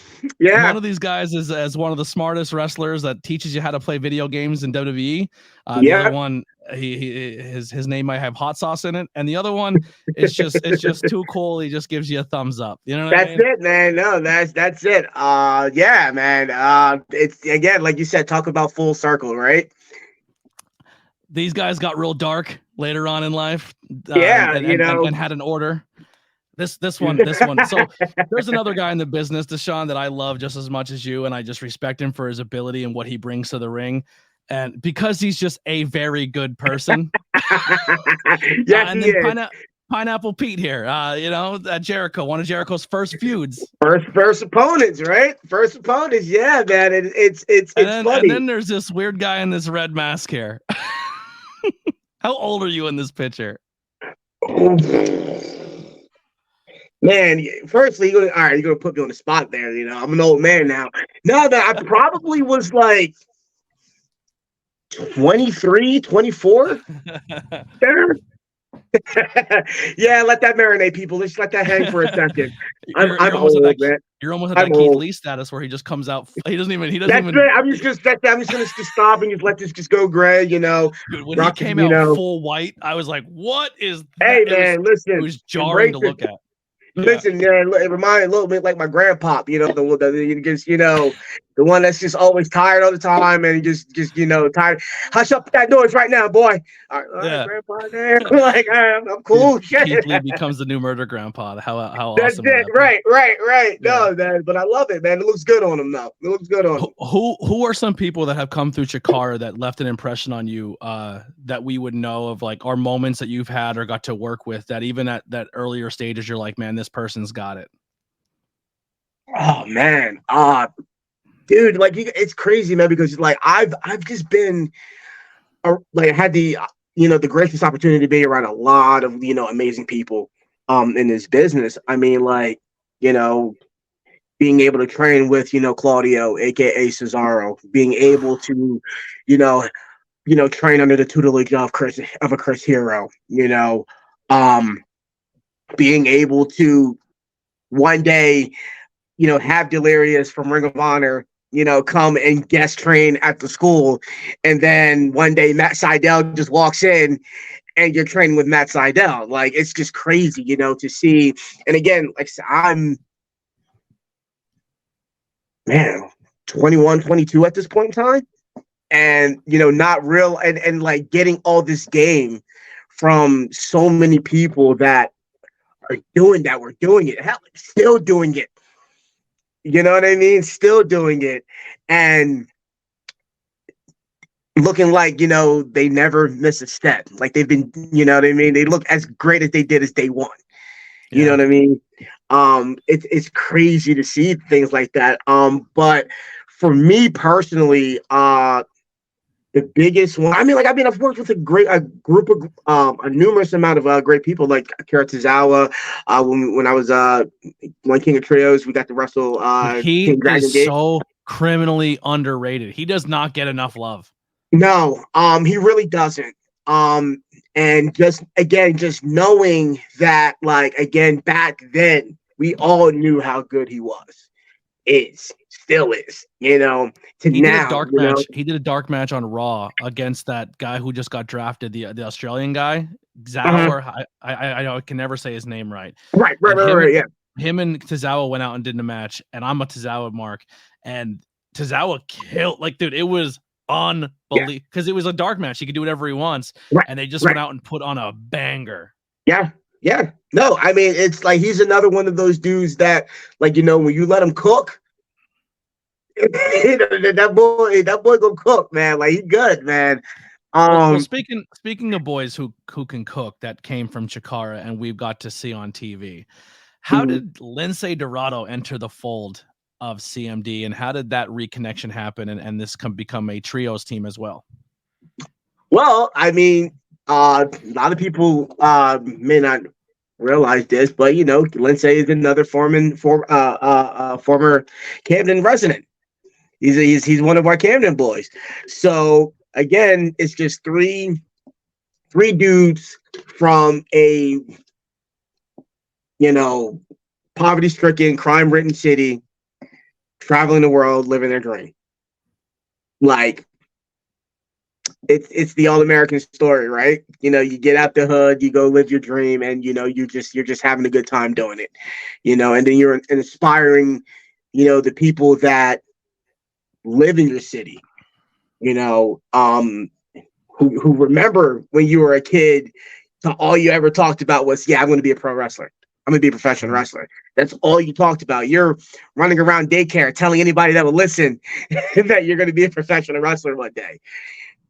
One of these guys is as one of the smartest wrestlers that teaches you how to play video games in WWE. The other one, his name might have hot sauce in it, and the other one is it's just too cool. He just gives you a thumbs up. You know what I mean? That's it, man. No, that's it. Yeah, man. It's again, like you said, talk about full circle, right? These guys got real dark later on in life, Yeah, and had an order. This one. So there's another guy in the business, Desean, that I love just as much as you, and I just respect him for his ability and what he brings to the ring, and because he's just a very good person. Yes, And he then is. Pineapple Pete here, Jericho, one of Jericho's first feuds. First opponents, right? First opponents, yeah, man. It's funny. And then there's this weird guy in this red mask here. How old are you in this picture? Man, firstly, you're gonna put me on the spot there. I'm an old man now. No, that I probably was like 23, 24. Yeah, let that marinate, people. Let's let that hang for a second. I'm old, man. You're almost at that Keith Lee status where he just comes out. He doesn't even. That's it. I'm just gonna stop and just let this just go gray. Dude, when he came out full white, I was like, "What is that?" Hey, man, listen. It was jarring to look at. Listen, it reminded a little bit like my grandpa, the one that's just always tired all the time and just tired. Hush up that noise right now, boy. All right, grandpa there. Like, I'm cool. Keith Lee becomes the new murder grandpa. How that's awesome. It. Right. Yeah. No, man, but I love it, man. It looks good on him now. It looks good on him. Who are some people that have come through Chikara that left an impression on you that we would know of, like, our moments that you've had or got to work with, that even at that earlier stages you're like, man, this person's got it? Oh man, dude, like, it's crazy, man, because like I've just been had the the gracious opportunity to be around a lot of amazing people in this business. I mean, like, being able to train with Claudio, aka Cesaro, being able to train under the tutelage of a Chris Hero, being able to one day have Delirious from Ring of Honor come and guest train at the school, and then one day Matt Sydal just walks in and you're training with Matt Sydal. Like, it's just crazy to see. And again, like, I'm 21, 22 at this point in time, and not real, and like getting all this game from so many people that are doing that. We're doing it. Hell, still doing it. You know what I mean? Still doing it. And looking like, they never miss a step. Like, they've been, you know what I mean? They look as great as they did as day one. You know what I mean? It's crazy to see things like that. But for me personally, the biggest one, I've worked with a group of a numerous amount of great people, like Akira Tozawa. When I was one King of Trios, we got to wrestle he King Dragon is Gate. So criminally underrated. He does not get enough love. No, he really doesn't. And just knowing that, like, again, back then, we all knew how good he was. Still is, he now. Did a dark match. He did a dark match on Raw against that guy who just got drafted, the Australian guy, Zauer. I can never say his name right. Right. Yeah. Him and Tozawa went out and did a match, and I'm a Tozawa mark, and Tozawa killed. Like, dude, it was unbelievable because it was a dark match. He could do whatever he wants, and they just went out and put on a banger. Yeah. No, I mean, it's like he's another one of those dudes that, like, when you let him cook, that boy gonna cook, man. Like, he good, man. Well, speaking of boys who can cook, that came from Chikara and we've got to see on TV. How did Lince Dorado enter the fold of CMD, and how did that reconnection happen and this become a trios team as well? Well, I mean, a lot of people may not realize this, but Lince is another former Camden resident. He's one of our Camden boys. So again, it's just three dudes from a poverty-stricken, crime-ridden city, traveling the world, living their dream. Like, it's the all-American story, right? You get out the hood, you go live your dream, and you're just having a good time doing it. And then you're inspiring, the people that live in your city, who remember when you were a kid, so all you ever talked about was, yeah, I'm going to be a pro wrestler. I'm going to be a professional wrestler. That's all you talked about. You're running around daycare telling anybody that will listen that you're going to be a professional wrestler one day.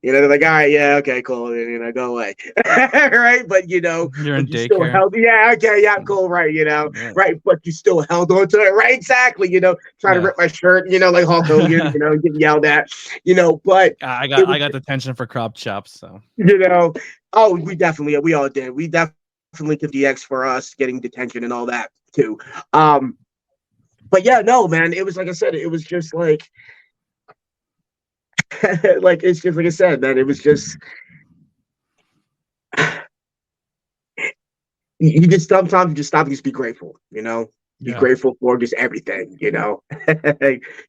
They're like, all right, yeah, okay, cool, go away, right? But You're in you still daycare. held, yeah, okay, yeah, cool, right, Yeah. right? But you still held on to it, right? Exactly, trying to rip my shirt, like Hulk Hogan, getting yelled at, But I got the tension for crop chops, so oh, we all did. We definitely took DX for us getting detention and all that too. But yeah, no, man, it was like I said, it was just like. It's just like I said, man. It was just you just sometimes you just stop and just be grateful, Be grateful for just everything,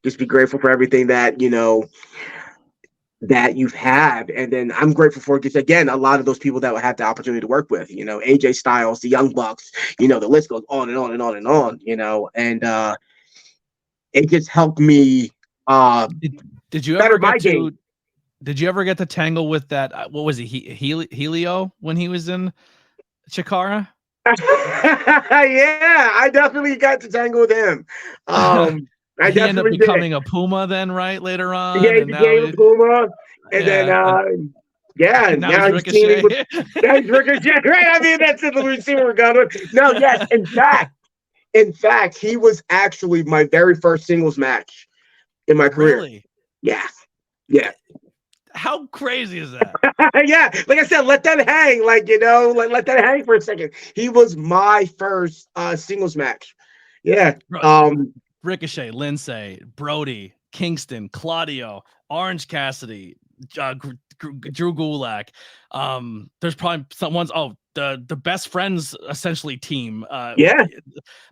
Just be grateful for everything that that you've had, and then I'm grateful for just again a lot of those people that I had the opportunity to work with, AJ Styles, the Young Bucks, the list goes on and on and on and on, and it just helped me. Did you ever get to? Did you ever get to tangle with that? What was he? Helio when he was in Chikara? Yeah, I definitely got to tangle with him. He ended up becoming a Puma then, right? Later on, yeah, he became a Puma, and then now he's teaming with Ricochet. Right? I mean, that's it. We see where we're going with. No, yes, in fact, he was actually my very first singles match in my career. Really? Yeah. How crazy is that? Yeah, like I said, let that hang. Let that hang for a second. He was my first singles match. Yeah. Ricochet, Lindsay, Brody, Kingston, Claudio, Orange Cassidy, Drew Gulak. There's probably someone's the best friends essentially team.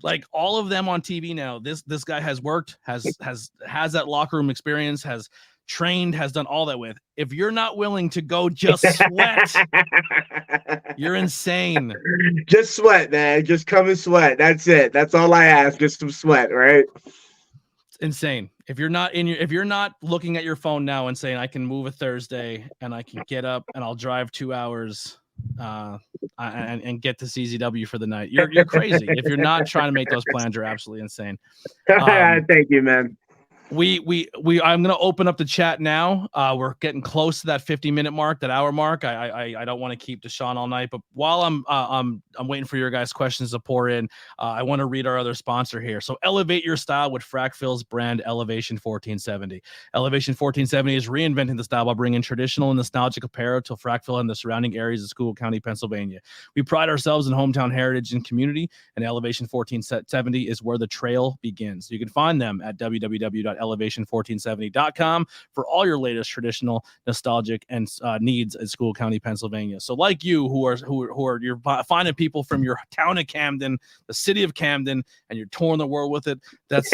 Like all of them on TV now. This guy has worked, has that locker room experience, has trained, has done all that with. If you're not willing to go just sweat, you're insane. Just sweat, man. Just come and sweat. That's it. That's all I ask. Just some sweat, right? It's insane. If you're not looking at your phone now and saying I can move a Thursday and I can get up and I'll drive 2 hours and get to CZW for the night, you're crazy. If you're not trying to make those plans, you're absolutely insane. Thank you, man. I'm gonna open up the chat now. We're getting close to that 50-minute mark, that hour mark. I don't want to keep Desean all night, but while I'm waiting for your guys' questions to pour in, I want to read our other sponsor here. So elevate your style with Frackville's brand Elevation 1470. Elevation 1470 is reinventing the style by bringing traditional and nostalgic apparel to Frackville and the surrounding areas of Schuylkill County, Pennsylvania. We pride ourselves in hometown heritage and community, and Elevation 1470 is where the trail begins. You can find them at www.elevation1470.com for all your latest traditional, nostalgic, and needs in Schuylkill County, Pennsylvania. So, like you, who are you're finding people from your town of Camden, the city of Camden, and you're touring the world with it. That's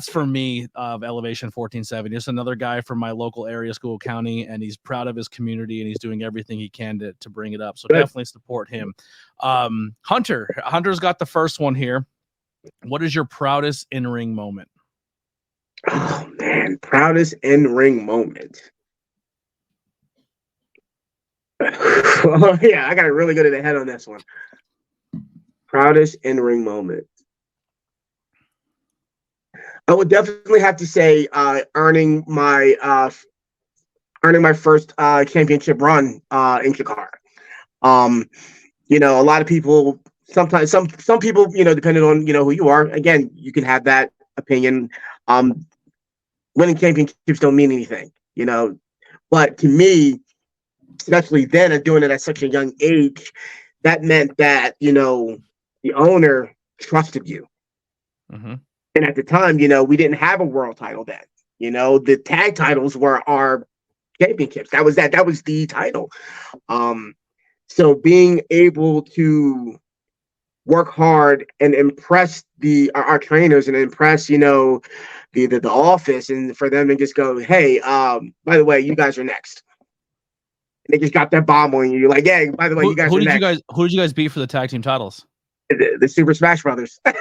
for me of Elevation 1470. Just another guy from my local area, Schuylkill County, and he's proud of his community and he's doing everything he can to bring it up. So definitely support him. Hunter's got the first one here. What is your proudest in-ring moment? Oh man, proudest in-ring moment. Oh yeah, I got to really go to the head on this one. Proudest in-ring moment. I would definitely have to say earning my first championship run in Chikara. A lot of people sometimes some people, depending on who you are. Again, you can have that opinion. Winning championships don't mean anything, But to me, especially then, and doing it at such a young age, that meant that the owner trusted you. Mm-hmm. And at the time, we didn't have a world title then. The tag titles were our championships. That was the title. So being able to work hard and impress our trainers and impress, the office, and for them to just go, hey, by the way, you guys are next. And they just got that bomb on you. You're like, yeah, by the way, you guys are next. Who did you guys beat for the tag team titles? The Super Smash Brothers. Yeah,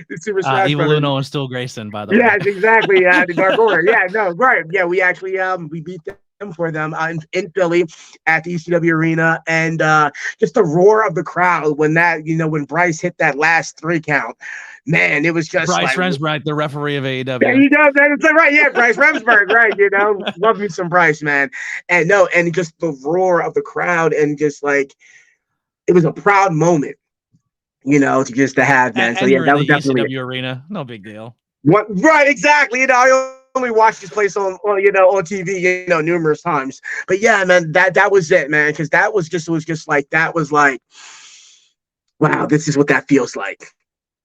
the Super Smash Evil Brothers. Uno and Still Grayson, by the way. Yes, exactly. The Dark Order. Yeah, no, right. Yeah, we actually we beat them for them in Philly at the HTW Arena, and just the roar of the crowd when when Bryce hit that last 3 count. Man, it was just Bryce Remsburg, the referee of AEW. Yeah, that's right. Yeah, Bryce Remsburg, right? Love me some Bryce, man. And just the roar of the crowd, and just like it was a proud moment, to have, man. So yeah, that was definitely ECW Arena. No big deal. What? Right, exactly. I only watched this place on TV, numerous times. But yeah, man, that was it, man. Because that was like, wow, this is what that feels like.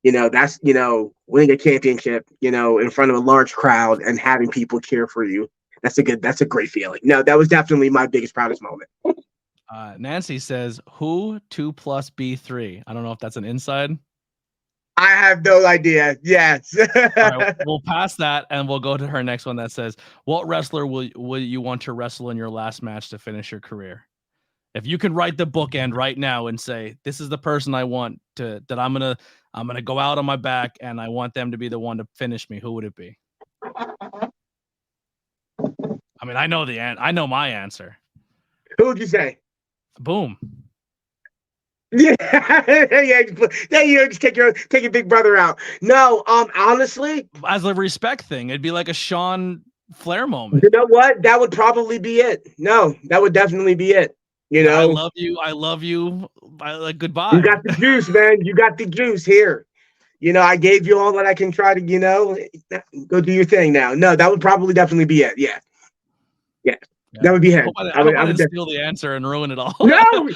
That's winning a championship, in front of a large crowd and having people cheer for you. That's a great feeling. No, that was definitely my biggest, proudest moment. Nancy says, who 2 plus B3? I don't know if that's an inside. I have no idea. Yes. All right, we'll pass that and we'll go to her next one that says, what wrestler will you want to wrestle in your last match to finish your career? If you can write the bookend right now and say, this is the person I want that I'm gonna go out on my back and I want them to be the one to finish me, who would it be? I mean, I know my answer. Who would you say? Boom. Yeah, just take your big brother out. No, honestly, as a respect thing, it'd be like a Sean Flair moment. You know what? That would probably be it. No, that would definitely be it. I love you. Goodbye. You got the juice, man. You got the juice here. I gave you all that I can try to, go do your thing now. No, that would probably definitely be it. Yeah. That would be him. I would steal the answer and ruin it all. No.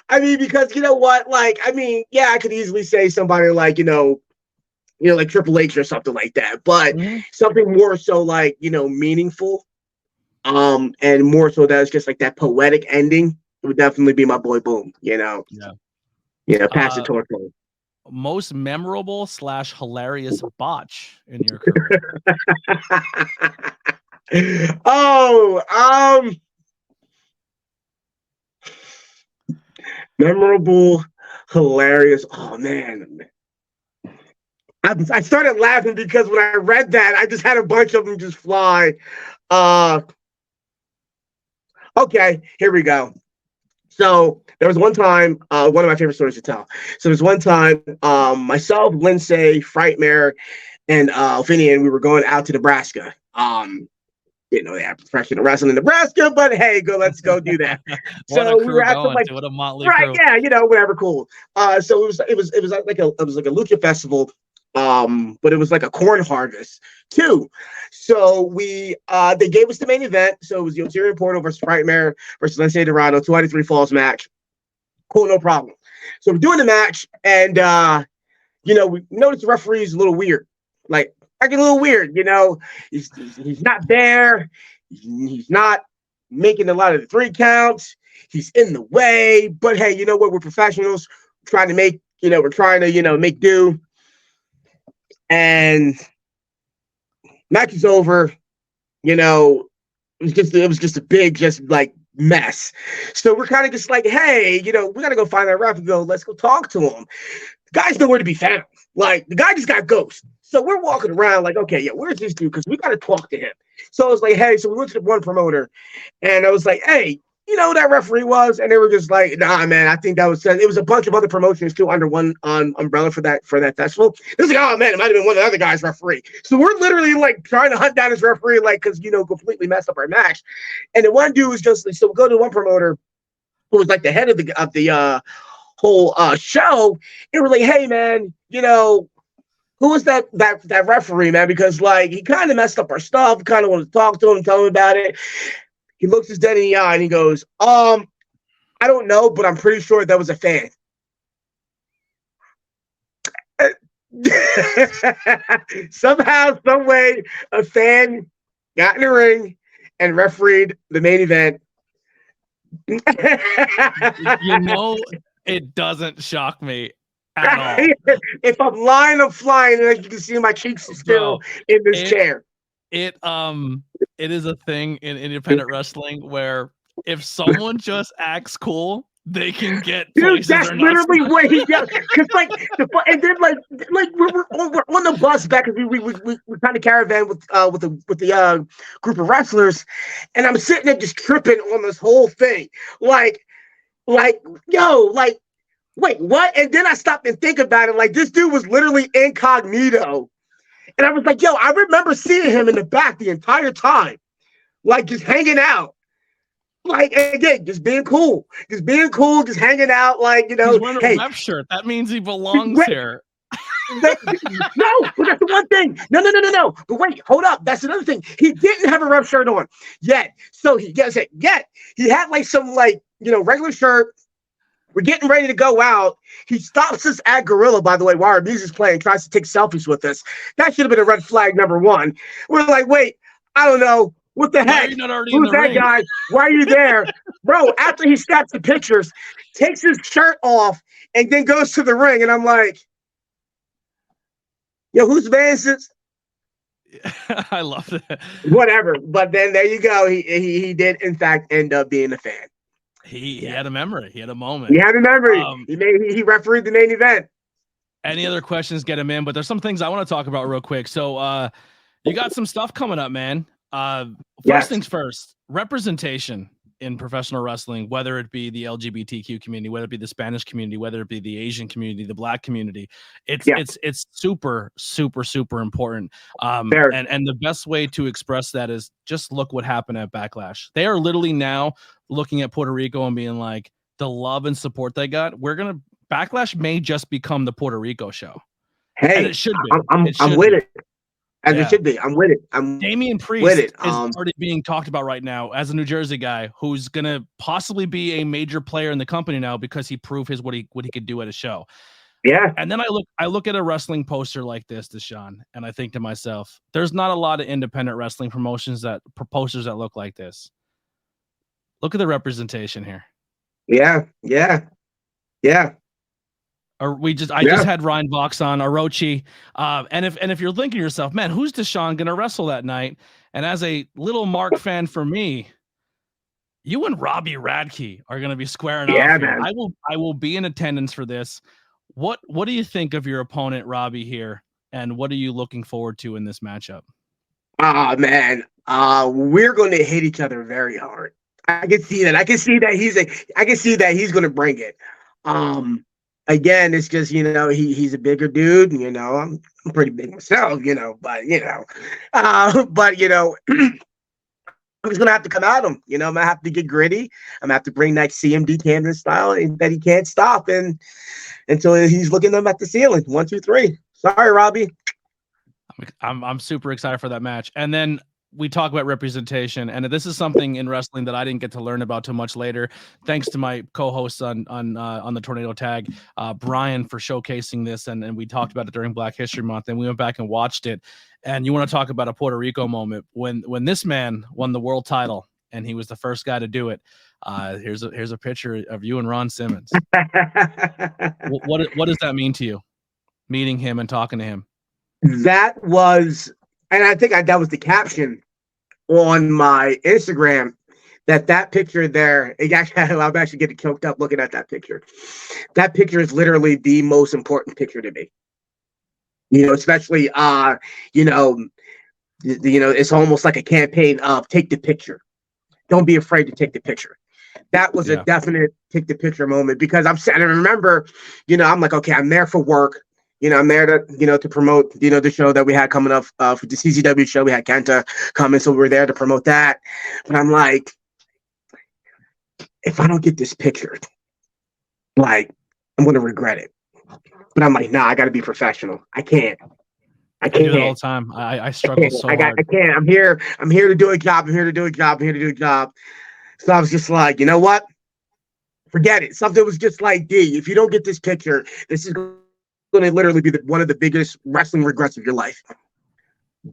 I mean, because you know what? Like, I mean, yeah, I could easily say somebody like, like Triple H or something like that, but something more so like, meaningful, and more so that it's just like that poetic ending. It would definitely be my boy Boom. Yeah. Pass the torch. Most memorable / hilarious botch in your career. Memorable, hilarious. Oh man, I started laughing because when I read that, I just had a bunch of them just fly. Okay, here we go. So there was one time, one of my favorite stories to tell. So there's one time, myself, Lindsay, Frightmare, and Finian, we were going out to Nebraska. Didn't know they had professional wrestling in Nebraska, but hey, let's go do that. So we were at what a motley crew. Yeah, whatever, cool. So it was like a lucha festival, but it was like a corn harvest too. So they gave us the main event. So it was the Ontario Portal versus Frightmare versus Lindsay Dorado, 293 falls match. Cool, no problem. So we're doing the match, and we noticed the referee is a little weird, like acting a little weird. He's not there. He's not making a lot of the 3 counts. He's in the way. But hey, you know what? We're professionals. We're trying to make do. And match is over. It was just a big, mess. So we're kind of just like, hey, we gotta go find that ref and let's go talk to him. The guy's nowhere to be found. Like, the guy just got ghosted. So we're walking around like, okay, yeah, where's this dude? Because we got to talk to him. So I was like, hey, so we went to the one promoter, and I was like, hey, who that referee was? And they were just like, nah, man, I think that was, it was a bunch of other promotions too under one umbrella for that festival. It was like, oh man, it might have been one of the other guys' referee. So we're literally like trying to hunt down his referee, like, because, completely messed up our match. And the one dude was just, so we go to one promoter who was like the head of the whole show, and we're like, hey man, who was that referee, man? Because like he kind of messed up our stuff. Kind of wanted to talk to him, tell him about it. He looks us dead in the eye and he goes, I don't know, but I'm pretty sure that was a fan. Somehow, some way, a fan got in the ring and refereed the main event. It doesn't shock me at all. If I'm lying, I'm flying, and as you can see, my cheeks are still in this chair. It is a thing in independent wrestling where if someone just acts cool, They can get Dude, places that's they're not literally supposed- what he yelled. Because and then we're on the bus back, because we kind of caravan with the group of wrestlers, and I'm sitting there just tripping on this whole thing, like yo, like wait, what? And then I stopped and think about it, like this dude was literally incognito, and I was like, yo, I remember seeing him in the back the entire time, like just hanging out. Like, again, just being cool, just hanging out, like, He's wearing a hey, rep shirt. That means he belongs here. no, but that's the one thing. No. But wait, hold up. That's another thing. He didn't have a rep shirt on yet. So he had like some regular shirt. We're getting ready to go out. He stops us at Gorilla, by the way, while our music's playing, tries to take selfies with us. That should have been a red flag number one. We're like, wait, I don't know. What the heck? Who's that ring? Guy? Why are you there? Bro, after he snaps the pictures, takes his shirt off, and then goes to the ring. And I'm like, yo, who's Vance's? I love that. Whatever. But then there you go. He did, in fact, end up being a fan. He had a memory. He had a moment. He had a memory. He refereed the main event. Any other questions, get him in. But there's some things I want to talk about real quick. So you got some stuff coming up, man. First things first, representation in professional wrestling, whether it be the LGBTQ community, whether it be the Spanish community, whether it be the Asian community, the Black community, it's super, super, super important. And the best way to express that is just look what happened at Backlash. They are literally now looking at Puerto Rico and being like, the love and support they got, Backlash may just become the Puerto Rico show. Hey, and it should be. I'm with it. As it should be. I'm with it. Damian Priest is already being talked about right now as a New Jersey guy who's going to possibly be a major player in the company now because he proved what he could do at a show. Yeah. And then I look at a wrestling poster like this, Desean, and I think to myself, there's not a lot of independent wrestling posters that look like this. Look at the representation here. Yeah. I just had Ryan Vox on Orochi, and if you're thinking to yourself, man, who's Desean gonna wrestle that night? And as a little Mark fan for me, you and Robbie Radke are gonna be squaring off. Man. I will be in attendance for this. What do you think of your opponent Robbie here, and what are you looking forward to in this matchup? Man, we're gonna hit each other very hard. I can see that. I can see that he's gonna bring it. Again, it's just, he's a bigger dude, I'm pretty big myself, but I'm just going to have to come at him, I'm going to have to get gritty. I'm going to have to bring that CMD Camden style that he can't stop. And until he's looking them at the ceiling. 1, 2, 3. Sorry, Robbie. I'm super excited for that match. And then we talk about representation, and this is something in wrestling that I didn't get to learn about too much later. Thanks to my co-hosts on the Tornado Tag, Brian, for showcasing this, and we talked about it during Black History Month, and we went back and watched it. And you want to talk about a Puerto Rico moment when this man won the world title, and he was the first guy to do it. Here's a picture of you and Ron Simmons. What does that mean to you, meeting him and talking to him? That was. And I think that was the caption on my Instagram, that picture there. I'm actually getting choked up looking at that picture. That picture is literally the most important picture to me. Especially, it's almost like a campaign of take the picture. Don't be afraid to take the picture. That was a definite take the picture moment, because I remember, I'm like, okay, I'm there for work. I'm there to promote, the show that we had coming up for the CCW show. We had Kenta coming, so we were there to promote that. But I'm like, if I don't get this picture, I'm going to regret it. But I'm like, nah, I got to be professional. I can't. I do it all the time. I struggle so hard. I can't. I'm here to do a job. I'm here to do a job. So I was just like, you know what? Forget it. Something was just like, D, if you don't get this picture, this is going to literally be one of the biggest wrestling regrets of your life.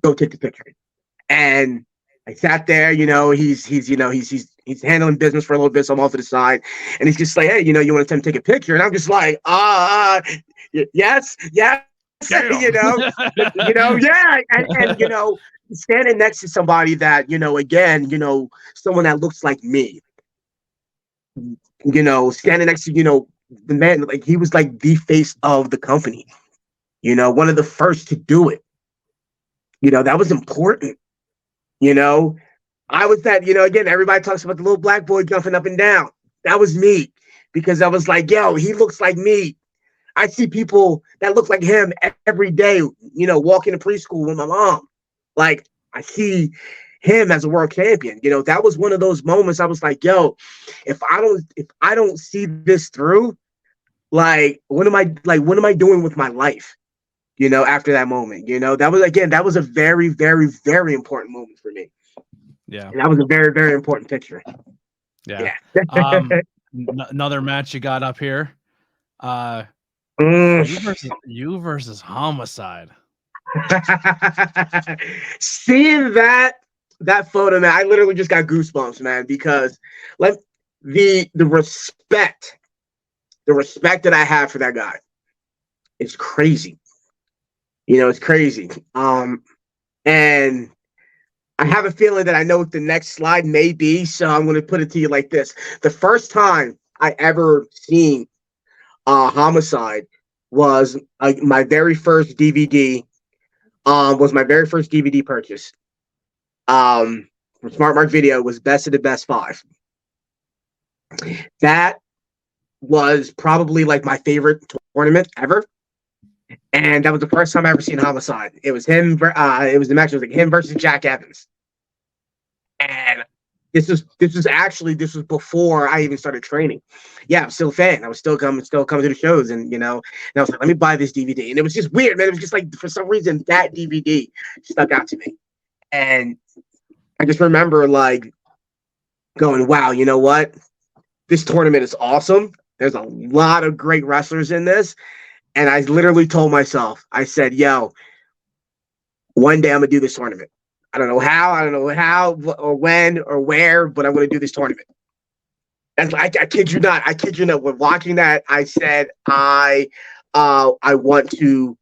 Go take the picture. And I sat there, he's handling business for a little bit, so I'm off to the side, and he's just like, hey, you want to take a picture? And I'm just like, yes, yeah. And standing next to somebody that, again, someone that looks like me. standing next to, the man, like he was like the face of the company, one of the first to do it. That was important. I was that, again, everybody talks about the little black boy jumping up and down. That was me, because I was like, yo, he looks like me. I see people that look like him every day, walking to preschool with my mom. Like, I see him as a world champion. That was one of those moments I was like, yo, if I don't see this through, like, what am I doing with my life? After that moment, that was a very, very, very important moment for me. Yeah. And that was a very, very important picture. Yeah. Another match you got up here. You versus Homicide. Seeing that photo, man, I literally just got goosebumps, man, because like the respect that I have for that guy is crazy. It's crazy. And I have a feeling that I know what the next slide may be, so I'm going to put it to you like this. The first time I ever seen Homicide was my very first DVD. Was my very first DVD purchase. From Smart Mark Video, was Best of the Best 5. That was probably like my favorite tournament ever. And that was the first time I ever seen Homicide. It was him. It was the match. It was like him versus Jack Evans. And this was before I even started training. Yeah, I'm still a fan. I was still coming to the shows, and and I was like, let me buy this DVD. And it was just weird, man. It was just like, for some reason, that DVD stuck out to me. And I just remember like going, wow, you know what? This tournament is awesome. There's a lot of great wrestlers in this. And I literally told myself, I said, yo, one day I'm going to do this tournament. I don't know how or when or where, but I'm going to do this tournament. And I kid you not. When watching that, I said, I want to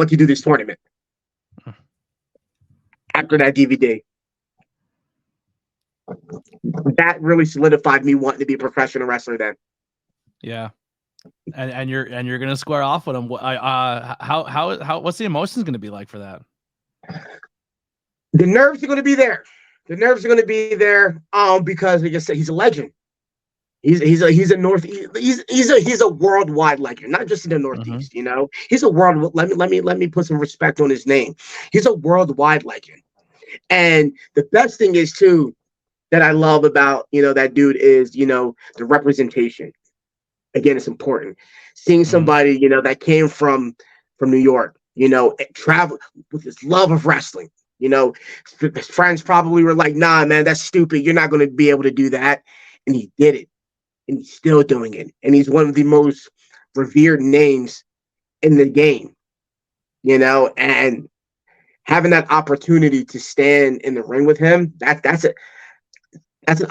do this tournament. After that DVD, that really solidified me wanting to be a professional wrestler then. Yeah. And you're gonna square off with him. How what's the emotions gonna be like for that? The nerves are gonna be there. Because like I said, he's a legend. He's a worldwide legend, not just in the Northeast. He's a world. Let me put some respect on his name. He's a worldwide legend. And the best thing is too that I love about that dude is the representation. Again, it's important. Seeing somebody, that came from New York, travel with this love of wrestling. His friends probably were like, nah, man, that's stupid. You're not going to be able to do that. And he did it. And he's still doing it. And he's one of the most revered names in the game, and having that opportunity to stand in the ring with him, that's an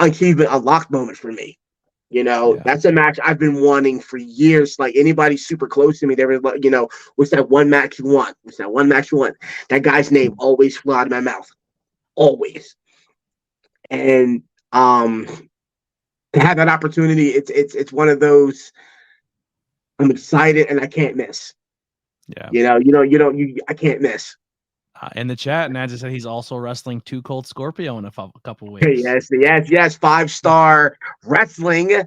achievement, unlocked moment for me. That's a match I've been wanting for years. Like, anybody super close to me, they were like, what's that one match you want? That guy's name always flew out of my mouth. Always. And to have that opportunity, it's one of those, I'm excited and I can't miss. Yeah. I can't miss. In the chat, Nanja said he's also wrestling Too Cold Scorpio in a couple weeks. Yes, 5-star wrestling. Yeah,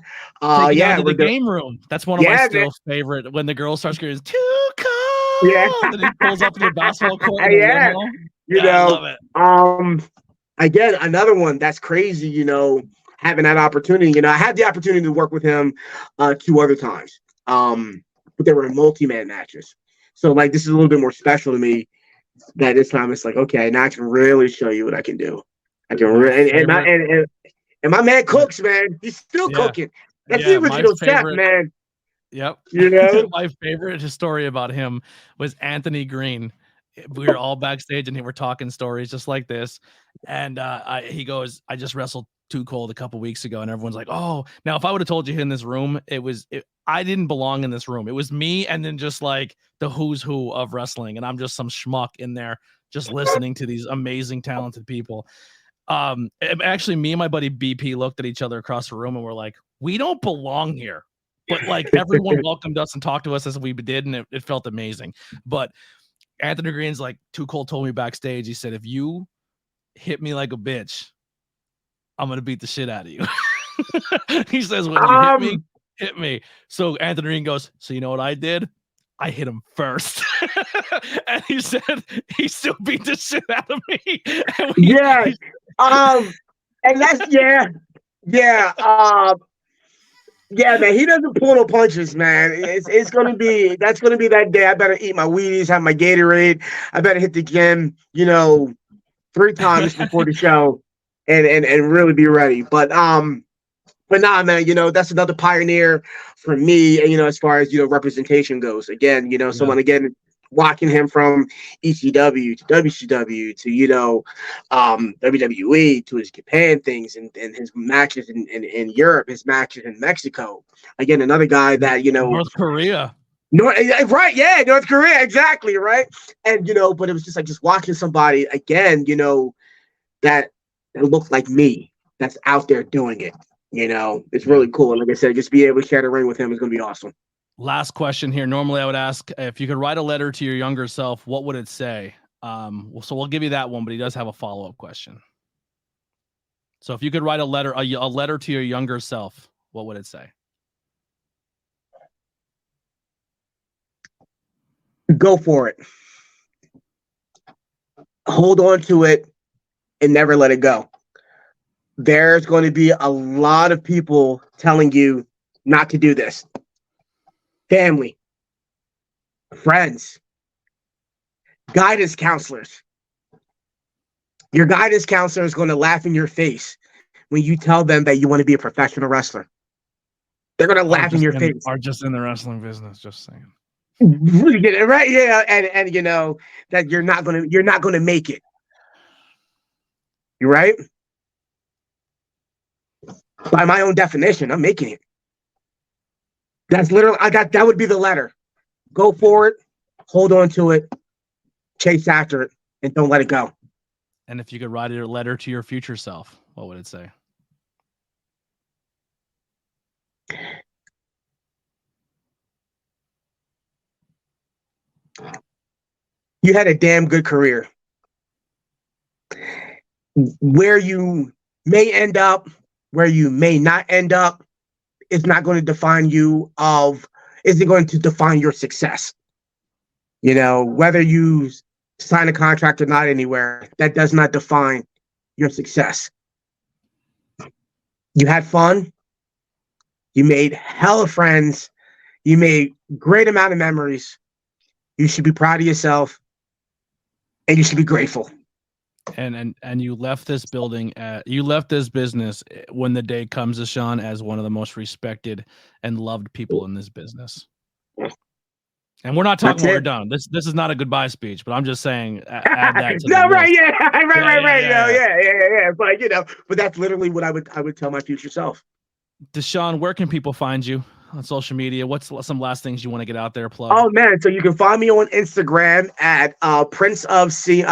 the game room. That's one of my still favorite. When the girl starts screaming, "Too cold!" Yeah, and he pulls up to the basketball court. Yeah, I love it. Again, another one that's crazy. Having that opportunity. I had the opportunity to work with him 2 other times. But they were multi-man matches. So like, this is a little bit more special to me. That this time it's like, okay, now I can really show you what I can do. I can and my man cooks, man. He's still cooking. That's the original chef, man. Yep. My favorite story about him was Anthony Green. We were all backstage and we were talking stories just like this. And he goes, I just wrestled Too Cold a couple weeks ago, and everyone's like, oh, now if I would have told you in this room, I didn't belong in this room. It was me and then just like the who's who of wrestling, and I'm just some schmuck in there just listening to these amazing, talented people. Actually, me and my buddy BP looked at each other across the room and we're like, we don't belong here. But like everyone welcomed us and talked to us as we did, and it felt amazing. But Anthony Green's like, Too Cold told me backstage, he said, if you hit me like a bitch, I'm gonna beat the shit out of you. He says, when you hit me. So Anthony Green goes, so you know what I did? I hit him first. And he said he still beat the shit out of me. And that's yeah, man, he doesn't pull no punches, man. That's gonna be that day. I better eat my Wheaties, have my Gatorade. I better hit the gym, 3 times before the show, and really be ready. But nah, man, that's another pioneer for me, and as far as representation goes. Again, someone watching him from ECW to WCW to WWE to his Japan things and his matches in Europe, his matches in Mexico. Again, another guy that North Korea. Right, yeah, North Korea, exactly, right. And but it was just watching somebody again, that looked like me, that's out there doing it. It's really cool. And like I said, just be able to share the ring with him is gonna be awesome. Last question here. Normally I would ask if you could write a letter to your younger self, what would it say? So we'll give you that one, but he does have a follow-up question. So if you could write a letter to your younger self, what would it say? Go for it. Hold on to it and never let it go. There's going to be a lot of people telling you not to do this. Family, friends, guidance counselors. Your guidance counselor is going to laugh in your face when you tell them that you want to be a professional wrestler. They're going to laugh in your face. Are just in the wrestling business, just saying. Right? Yeah, and that you're not going to make it. You right? By my own definition, I'm making it. That's literally that would be the letter. Go for it, hold on to it, chase after it, and don't let it go. And if you could write a letter to your future self, what would it say? You had a damn good career. Where you may end up, where you may not end up, is not going to define you isn't going to define your success. Whether you sign a contract or not anywhere, that does not define your success. You had fun. You made hella friends. You made great amount of memories. You should be proud of yourself, and you should be grateful. And you left this business when the day comes, Desean, as one of the most respected and loved people in this business. And we're not talking when we're done. This is not a goodbye speech, but I'm just saying add that to the right, list. yeah, right. But that's literally what I would tell my future self. Desean, where can people find you on social media? What's some last things you want to get out there? Plug. Oh man, so you can find me on Instagram at Prince of CMD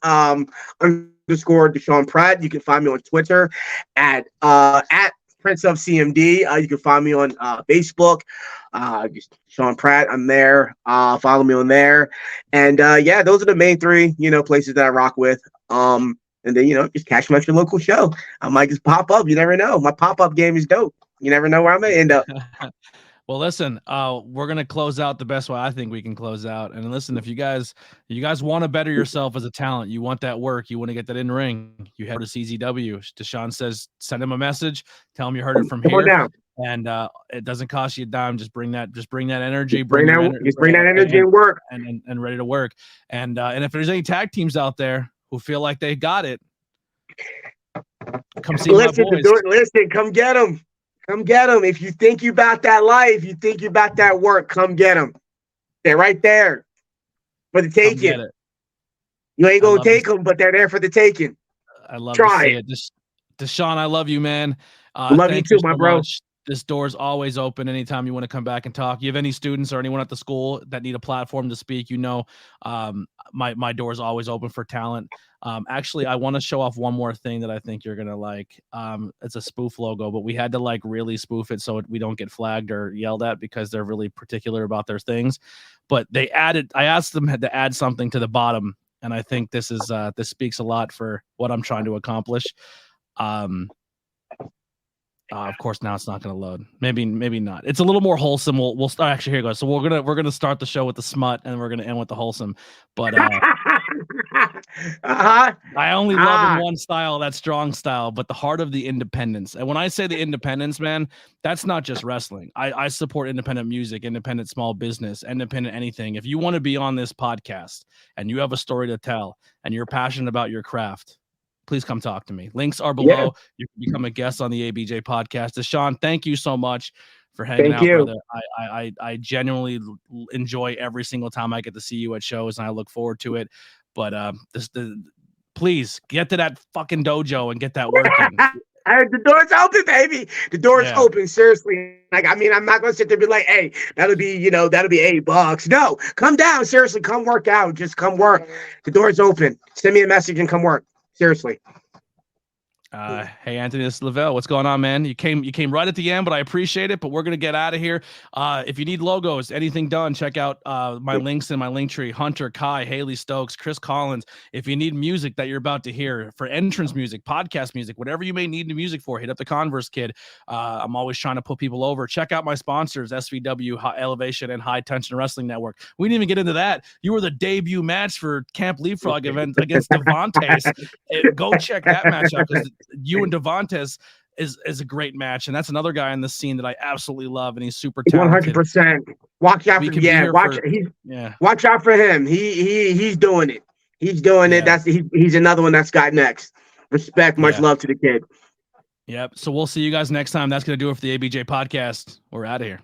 underscore Desean Pratt. You can find me on Twitter at Prince of CMD. You can find me on Facebook, Desean Pratt. I'm there. Follow me on there, and those are the main 3 places that I rock with. And then just catch me at your local show. I might just pop up. You never know. My pop-up game is dope. You never know where I'm gonna end up. Well, listen, we're gonna close out the best way I think we can close out. And listen, if you guys want to better yourself as a talent, you want that work, you want to get that in ring, you head to CZW. Desean says, send him a message, tell him you heard it from here, and it doesn't cost you a dime. Just bring that energy, bring that energy and work, and ready to work. And if there's any tag teams out there who feel like they got it, come see my boys. Listen, come get them. Come get them. If you think you about that life, you think you about that work, come get them. They're right there for the taking. You ain't going to take them, but they're there for the taking. I love to see it. Desean, I love you, man. Love you too, my bro. This door's always open anytime you want to come back and talk. You have any students or anyone at the school that need a platform to speak, my door is always open for talent. Actually, I want to show off one more thing that I think you're going to like. It's a spoof logo, but we had to like really spoof it so we don't get flagged or yelled at because they're really particular about their things. But I asked them to add something to the bottom. And I think this speaks a lot for what I'm trying to accomplish. Of course, now it's not going to load. Maybe not. It's a little more wholesome. We'll start. Actually, here it goes. So we're gonna start the show with the smut, and we're gonna end with the wholesome. But I only love in one style, that strong style, but the heart of the independence. And when I say the independence, man, that's not just wrestling. I support independent music, independent small business, independent anything. If you want to be on this podcast and you have a story to tell and you're passionate about your craft, please come talk to me. Links are below. Yeah. You can become a guest on the ABJ podcast. Desean, thank you so much for hanging out, brother. I genuinely enjoy every single time I get to see you at shows, and I look forward to it. But please get to that fucking dojo and get that working. The door's open, baby. The door's open. Seriously. Like, I mean, I'm not gonna sit there and be like, hey, that'll be $8. No, come down. Seriously, come work out. Just come work. The door's open. Send me a message and come work. Seriously. Hey, Anthony, this is Lavelle. What's going on, man? You came right at the end, but I appreciate it. But we're gonna get out of here. If you need logos, anything done, check out my links in my link tree. Hunter, Kai, Haley Stokes, Chris Collins. If you need music that you're about to hear for entrance music, podcast music, whatever you may need the music for, hit up the Converse Kid. I'm always trying to put people over. Check out my sponsors, SVW, High Elevation, and High Tension Wrestling Network. We didn't even get into that. You were the debut match for Camp Leapfrog event against Devontae. Go check that match out because you and Devontae is a great match, and that's another guy in the scene that I absolutely love, and he's super talented. 100%. Watch out for watch out for him. He's doing it. He's doing it. He's another one that's got next. Respect, much love to the kid. Yep. So we'll see you guys next time. That's gonna do it for the ABJ podcast. We're out of here.